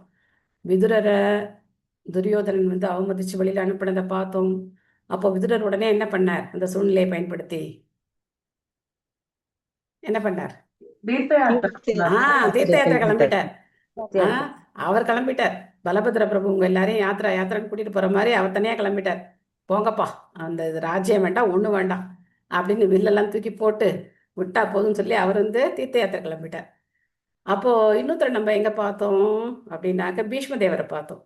விதுரரை துரியோதனன் வந்து அவமதிச்சு வெளியில் அனுப்பினதை பார்த்தோம். அப்போ விதுரர் உடனே என்ன பண்ணார்? அந்த சூழ்நிலையை பயன்படுத்தி என்ன பண்ணார்? தீர்த்தயாத்திரை கிளம்பிட்டார். அவர் கிளம்பிட்டார். பலபத்ர பிரபு உங்க எல்லாரையும் யாத்திரான்னு கூட்டிட்டு போற மாதிரி அவர் தனியா கிளம்பிட்டார். போங்கப்பா, அந்த ராஜ்யம் வேண்டாம், ஒண்ணு வேண்டாம் அப்படின்னு வில்லெல்லாம் தூக்கி போட்டு விட்டா போதும்னு சொல்லி அவர் வந்து தீர்த்த யாத்திரை கிளம்பிட்டார். அப்போ இன்னொருத்தர் நம்ம எங்க பார்த்தோம் அப்படின்னாக்க பீஷ்ம தேவரை பார்த்தோம்.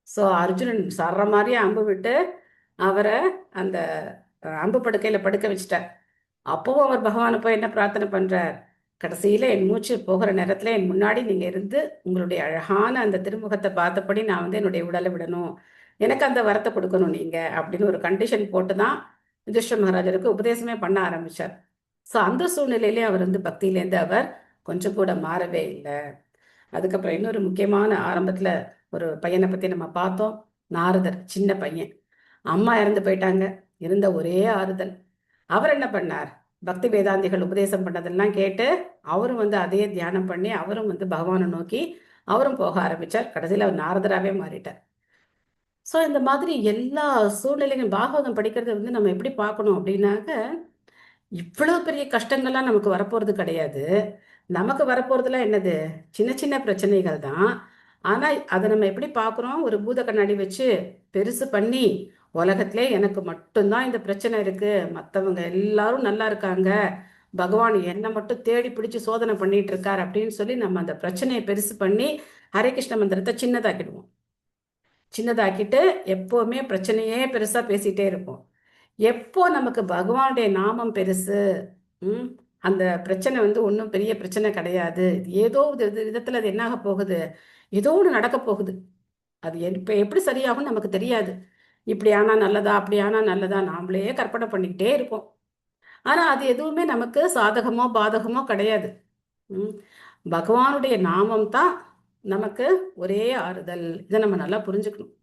ஸோ அர்ஜுனன் சர்ற மாதிரியே அம்பு விட்டு அவரை அந்த அம்பு படுக்கையில படுக்க வச்சுட்டார். அப்பவும் அவர் பகவானை போய் என்ன பிரார்த்தனை பண்றார்? கடைசியில என் மூச்சு போகிற நேரத்துல என் முன்னாடி நீங்க இருந்து உங்களுடைய அழகான அந்த திருமுகத்தை பார்த்தபடி நான் வந்து என்னுடைய உடலை விடணும், எனக்கு அந்த வரத்தை கொடுக்கணும் நீங்க அப்படின்னு ஒரு கண்டிஷன் போட்டு தான் யுதிஷ்டிர மகாராஜருக்கு உபதேசமே பண்ண ஆரம்பிச்சார். ஸோ அந்த சூழ்நிலையிலே அவர் வந்து பக்தியிலேருந்து அவர் கொஞ்சம் கூட மாறவே இல்லை. அதுக்கப்புறம் இன்னொரு முக்கியமான ஆரம்பத்துல ஒரு பையனை பத்தி நம்ம பார்த்தோம். நாரதர், சின்ன பையன், அம்மா இறந்து போயிட்டாங்க, இருந்த ஒரே ஆறுதல். அவர் என்ன பண்ணார்? பக்தி வேதாந்திகள் உபதேசம் பண்ணதெல்லாம் கேட்டு அவரும் வந்து அதே தியானம் பண்ணி அவரும் வந்து பகவானை நோக்கி அவரும் போக ஆரம்பிச்சார். கடைசியில் அவர் நாரதராகவே மாறிட்டார். ஸோ இந்த மாதிரி எல்லா சூழ்நிலைகளும் பாகவதம் படிக்கிறது வந்து நம்ம எப்படி பார்க்கணும் அப்படின்னாக்க, இவ்வளோ பெரிய கஷ்டங்கள்லாம் நமக்கு வரப்போகிறது கிடையாது. நமக்கு வரப்போகிறதுலாம் என்னது? சின்ன சின்ன பிரச்சனைகள் தான். ஆனால் அதை நம்ம எப்படி பார்க்குறோம்? ஒரு பூத கண்ணாடி வச்சு பெருசு பண்ணி உலகத்திலே எனக்கு மட்டும்தான் இந்த பிரச்சனை இருக்கு, மற்றவங்க எல்லாரும் நல்லா இருக்காங்க, பகவான் என்னை மட்டும் தேடி பிடிச்சி சோதனை பண்ணிட்டு இருக்கார் அப்படின்னு சொல்லி நம்ம அந்த பிரச்சனையை பெருசு பண்ணி ஹரே கிருஷ்ண மந்திரத்தை சின்னதாக்கிடுவோம். சின்னதாக்கிட்டு எப்போவுமே பிரச்சனையே பெருசா பேசிட்டே இருப்போம். எப்போ நமக்கு பகவானுடைய நாமம் பெருசு, அந்த பிரச்சனை வந்து ஒன்றும் பெரிய பிரச்சனை கிடையாது, ஏதோ விதத்துல அது என்னாக போகுது, ஏதோ ஒன்று நடக்க போகுது, அது இப்போ எப்படி சரியாகும்னு நமக்கு தெரியாது. இப்படி ஆனா நல்லதா, அப்படி ஆனா நல்லதா, நாமளே கற்பனை பண்ணிக்கிட்டே இருப்போம். ஆனா அது எதுவுமே நமக்கு சாதகமோ பாதகமோ கிடையாது. பகவானுடைய நாமம் தான் நமக்கு ஒரே ஆறுதல். இதை நம்ம நல்லா புரிஞ்சுக்கணும்.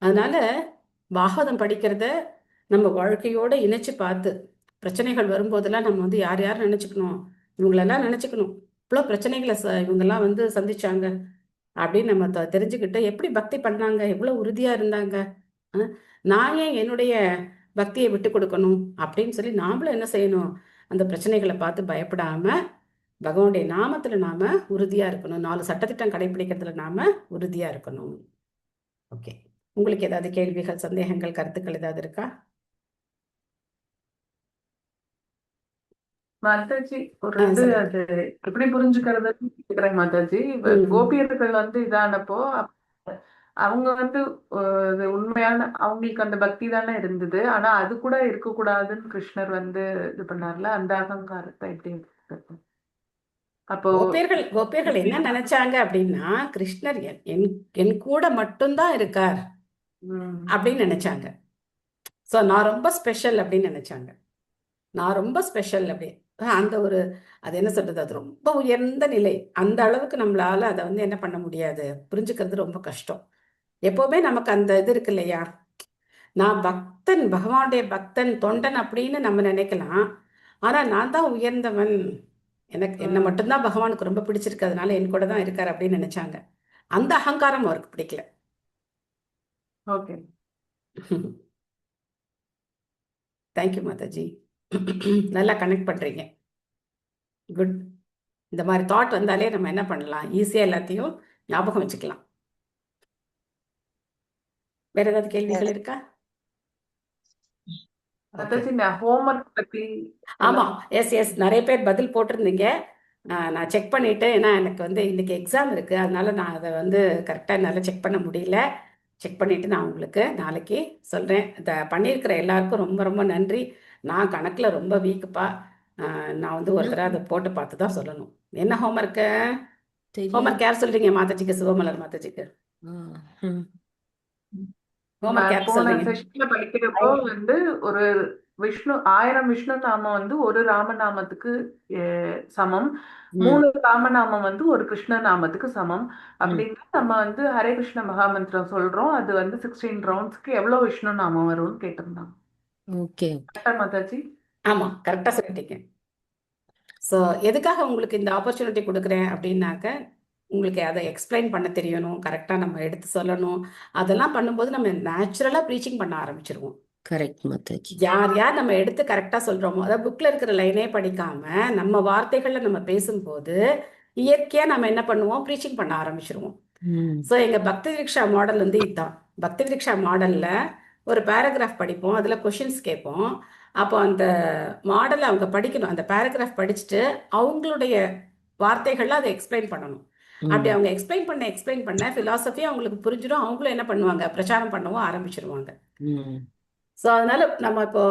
அதனால பாகவதம் படிக்கிறத நம்ம வாழ்க்கையோட இணைச்சு பார்த்து பிரச்சனைகள் வரும்போதெல்லாம் நம்ம வந்து யார் யார் நினைச்சுக்கணும்? இவங்களெல்லாம் நினைச்சுக்கணும். இவ்வளோ பிரச்சனைகளை இவங்கெல்லாம் வந்து சந்திச்சாங்க அப்படின்னு நம்ம தெரிஞ்சுக்கிட்டு எப்படி பக்தி பண்ணாங்க, எவ்வளோ உறுதியா இருந்தாங்க, நான் ஏன் என்னுடைய பக்தியை விட்டு கொடுக்கணும் அப்படின்னு சொல்லி நாமளும் என்ன செய்யணும்? அந்த பிரச்சனைகளை பார்த்து பயப்படாம பகவானுடைய நாமத்துல நாம உறுதியா இருக்கணும். 4 சட்டத்திட்டம் கடைபிடிக்கிறதுல நாம உறுதியா இருக்கணும். ஓகே, உங்களுக்கு ஏதாவது கேள்விகள், சந்தேகங்கள், கருத்துக்கள் ஏதாவது இருக்கா? மாதாஜி ஒரு இது அது எப்படி புரிஞ்சுக்கிறது கேக்குறேன் மாதாஜி. கோபியர்கள் வந்து இதானப்போ அவங்க வந்து உண்மையான அவங்களுக்கு அந்த பக்தி தானே இருந்தது, ஆனா அது கூட இருக்க கூடாதுன்னு கிருஷ்ணர் வந்து இது பண்ணார்ல, அந்த அகங்காரத்தை எப்படி அப்போ கோபியர்கள் என்ன நினைச்சாங்க அப்படின்னா, கிருஷ்ணர் என் கூட மட்டும்தான் இருக்கார் அப்படின்னு நினைச்சாங்க. ஸோ நான் ரொம்ப ஸ்பெஷல் அப்படின்னு நினைச்சாங்க. நான் ரொம்ப ஸ்பெஷல் அப்படி. அந்த ஒரு அது என்ன சொல்றது, அது ரொம்ப உயர்ந்த நிலை. அந்த அளவுக்கு நம்மளால அதை வந்து என்ன பண்ண முடியாது, புரிஞ்சுக்கிறது ரொம்ப கஷ்டம். எப்பவுமே நமக்கு அந்த இது இருக்கு இல்லையா, நான் பக்தன், பகவானுடைய பக்தன், தொண்டன் அப்படின்னு நம்ம நினைக்கலாம். ஆனா நான் தான் உயர்ந்தவன், எனக்கு என்ன மட்டும்தான் பகவானுக்கு ரொம்ப பிடிச்சிருக்கு, அதனால என் கூட தான் இருக்காரு அப்படின்னு நினைச்சாங்க. அந்த அகங்காரம் அவருக்கு பிடிக்கல. Okay, thank you Mataji. நல்லா கனெக்ட் பண்றீங்க. குட். இந்த மாதிரி தாட் வந்தாலே நம்ம என்ன பண்ணலாம், ஈஸியா எல்லாத்தையும் ஞாபகம் வச்சுக்கலாம். வேற ஏதாவது கேள்விகள் இருக்கா? மாதாஜி நான் ஹோம்ஒர்க் பத்தி ஆமா, எஸ் நிறைய பேர் பதில் போட்டிருந்தீங்க. நான் செக் பண்ணிட்டேன். ஏன்னா எனக்கு வந்து இன்னைக்கு எக்ஸாம் இருக்கு, அதனால நான் அதை வந்து கரெக்டாக என்னால் செக் பண்ண முடியல. செக் பண்ணிட்டு நான் உங்களுக்கு நாளைக்கு சொல்றேன். இதை பண்ணியிருக்கிற எல்லாருக்கும் ரொம்ப ரொம்ப நன்றி. நான் கணக்கில் ரொம்ப வீக்குப்பா. நான் வந்து ஒரு தடவை அதை போட்டு பார்த்து தான் சொல்லணும். என்ன ஹோம்ஒர்க்கு? ஹோம்ஒர்க் யார் சொல்றீங்க? மாதாஜிக்கு, சிவமலர் மாதாஜிக்கு ஹோம்ஒர்க் யார் போன சொல்றீங்க? செஷன்ல படிக்கிறப்போ வந்து ஒரு 1000 விஷ்ணு நாமம் வந்து ஒரு ராமநாமத்துக்கு சமம், 3 ராமநாமம் வந்து ஒரு கிருஷ்ண நாமத்துக்கு சமம் அப்படின்னு நம்ம வந்து ஹரே கிருஷ்ண மகாமந்திரம் சொல்றோம். அது வந்து 16 ரவுண்ட்ஸ்க்கு எவ்வளவு விஷ்ணு நாமம் வரும்னு கேட்டிருந்தாங்க. ஓகே கரெக்டா மாதாஜி? ஆமா, கரெக்டாக சொல்லிட்டீங்க. ஸோ எதுக்காக உங்களுக்கு இந்த ஆப்பர்ச்சுனிட்டி கொடுக்குறேன் அப்படின்னாக்க, உங்களுக்கு அதை எக்ஸ்பிளைன் பண்ண தெரியணும், கரெக்டாக நம்ம எடுத்து சொல்லணும். அதெல்லாம் பண்ணும்போது நம்ம நேச்சுரலாக ப்ரீச்சிங் பண்ண ஆரம்பிச்சிருவோம். கரெக்ட் மாதாஜி. யார் யார் நம்ம எடுத்து கரெக்டாக சொல்கிறோமோ, அதாவது புக்கில் இருக்கிற லைனே படிக்காம நம்ம வார்த்தைகளில் நம்ம பேசும்போது இயற்கையாக நம்ம என்ன பண்ணுவோம், ப்ரீச்சிங் பண்ண ஆரம்பிச்சிருவோம். ஸோ எங்கள் பக்தி விரிக்ஷா மாடல் வந்து இதுதான். பக்தி விரிக்ஷா மாடலில் ஒரு பேராகிராஃப் படிப்போம், அதில் கொஷின்ஸ் கேட்போம். அப்போ அந்த மாடலை அவங்க படிக்கணும். அந்த பேராகிராஃப் படிச்சுட்டு அவங்களுடைய வார்த்தைகளில் அதை எக்ஸ்பிளைன் பண்ணணும். அப்படி அவங்க எக்ஸ்பிளைன் பண்ண ஃபிலாசபி அவங்களுக்கு புரிஞ்சிடும். அவங்களும் என்ன பண்ணுவாங்க, பிரச்சாரம் பண்ணவும் ஆரம்பிச்சிருவாங்க. ஸோ அதனால நம்ம இப்போ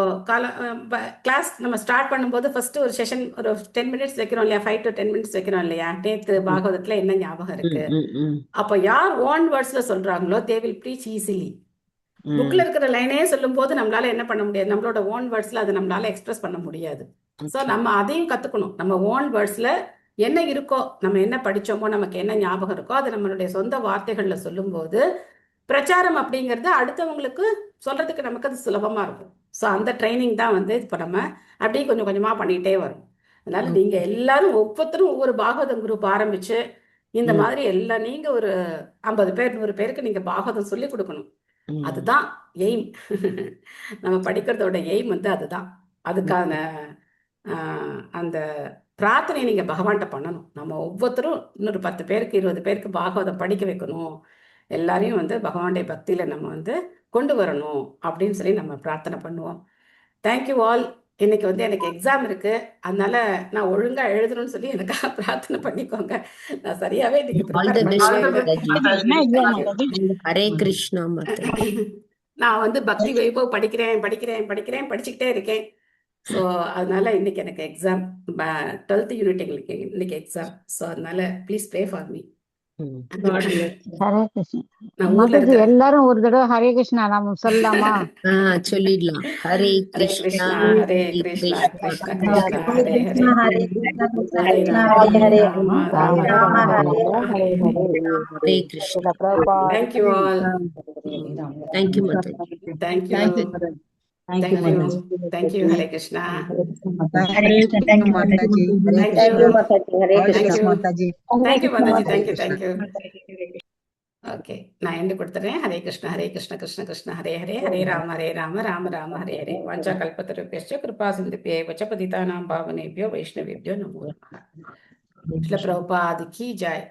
கிளாஸ் நம்ம ஸ்டார்ட் பண்ணும்போது ஃபர்ஸ்ட் ஒரு செஷன் ஒரு 10 மினிட்ஸ் வைக்கிறோம் இல்லையா, 5 to 10 மினிட்ஸ் வைக்கிறோம் இல்லையா. நேற்று பாகவதத்தில் என்ன ஞாபகம் இருக்கு, அப்போ யார் ஓன் வேர்ட்ஸ்ல சொல்றாங்களோ தே வில் ப்ரீச் ஈஸிலி. புக்ல இருக்கிற லைனே சொல்லும் போது நம்மளால என்ன பண்ண முடியாது, நம்மளோட ஓன் வேர்ட்ஸ்ல அதை நம்மளால எக்ஸ்பிரஸ் பண்ண முடியாது. ஸோ நம்ம அதையும் கத்துக்கணும். நம்ம ஓன் வேர்ட்ஸ்ல என்ன இருக்கோ, நம்ம என்ன படிச்சோமோ, நமக்கு என்ன ஞாபகம் இருக்கோ அதை நம்மளுடைய சொந்த வார்த்தைகள்ல சொல்லும்போது பிரச்சாரம் அப்படிங்கிறது அடுத்தவங்களுக்கு சொல்றதுக்கு நமக்கு அது சுலபமா இருக்கும். ஸோ அந்த ட்ரைனிங் தான் வந்து இப்போ நம்ம அப்படியே கொஞ்சம் கொஞ்சமா பண்ணிட்டே வரும். அதனால நீங்க எல்லாரும் ஒவ்வொருத்தரும் ஒவ்வொரு பாகவதம் குரூப் ஆரம்பிச்சு இந்த மாதிரி எல்லாம் நீங்க ஒரு 50 பேர் 100 பேருக்கு நீங்க பாகவதம் சொல்லி கொடுக்கணும். அதுதான் எய்ம். நம்ம படிக்கிறதோட எய்ம் வந்து அதுதான். அதுக்கான அந்த பிரார்த்தனை நீங்க பகவான்கிட்ட பண்ணணும். நம்ம ஒவ்வொருத்தரும் இன்னொரு 10 பேருக்கு 20 பேருக்கு பாகவதம் படிக்க வைக்கணும், எல்லாரையும் வந்து பகவானுடைய பக்தியில நம்ம வந்து கொண்டு வரணும் அப்படின்னு சொல்லி நம்ம பிரார்த்தனை பண்ணுவோம். Thank you all. இன்னைக்கு வந்து எனக்கு எக்ஸாம் இருக்கு, அதனால நான் ஒழுங்கா எழுதணும்னு சொல்லி எனக்காக பிரார்த்தனை பண்ணிக்கோங்க. நான் சரியாவே ஹரே கிருஷ்ணா மாதாஜி. நான் வந்து பக்தி வைபவ் படிச்சுக்கிட்டே இருக்கேன். ஸோ அதனால இன்னைக்கு எனக்கு எக்ஸாம் 12th யூனிட் எங்களுக்கு இன்னைக்கு எக்ஸாம். ஸோ அதனால ப்ளீஸ் ப்ரே ஃபார் மீ. எல்லாரும் ஒரு தடவை ஹரே கிருஷ்ணா நாம சொல்லலாமா? சொல்லிடலாம். Hare Krishna Hare Krishna Krishna Krishna Hare Hare Hare Rama Rama Hare Hare Krishna. Thank you all. Thank you Mataji. Thank you. Thank you. Hare Krishna. Hare Krishna. Thank you, Mataji. Thank you, Mataji. Hare Krishna. Thank you, Mataji. Thank you. Okay. நான் எண்டு கொடுத்துறேன். ஹரே கிருஷ்ணா ஹரே கிருஷ்ண கிருஷ்ண கிருஷ்ண ஹரே ஹரே ஹரே ராம ராம ராம ஹரே ஹரே. வாஞ்சா கல்பத்தருப்யஸ்ச கிருபா சிந்துப்யைவ ச பதிதானாம் பாவனேப்யோ வைஷ்ணவேப்யோ நமோ நமः. ஸ்ரீல பிரபுபாத் கி ஜெய்.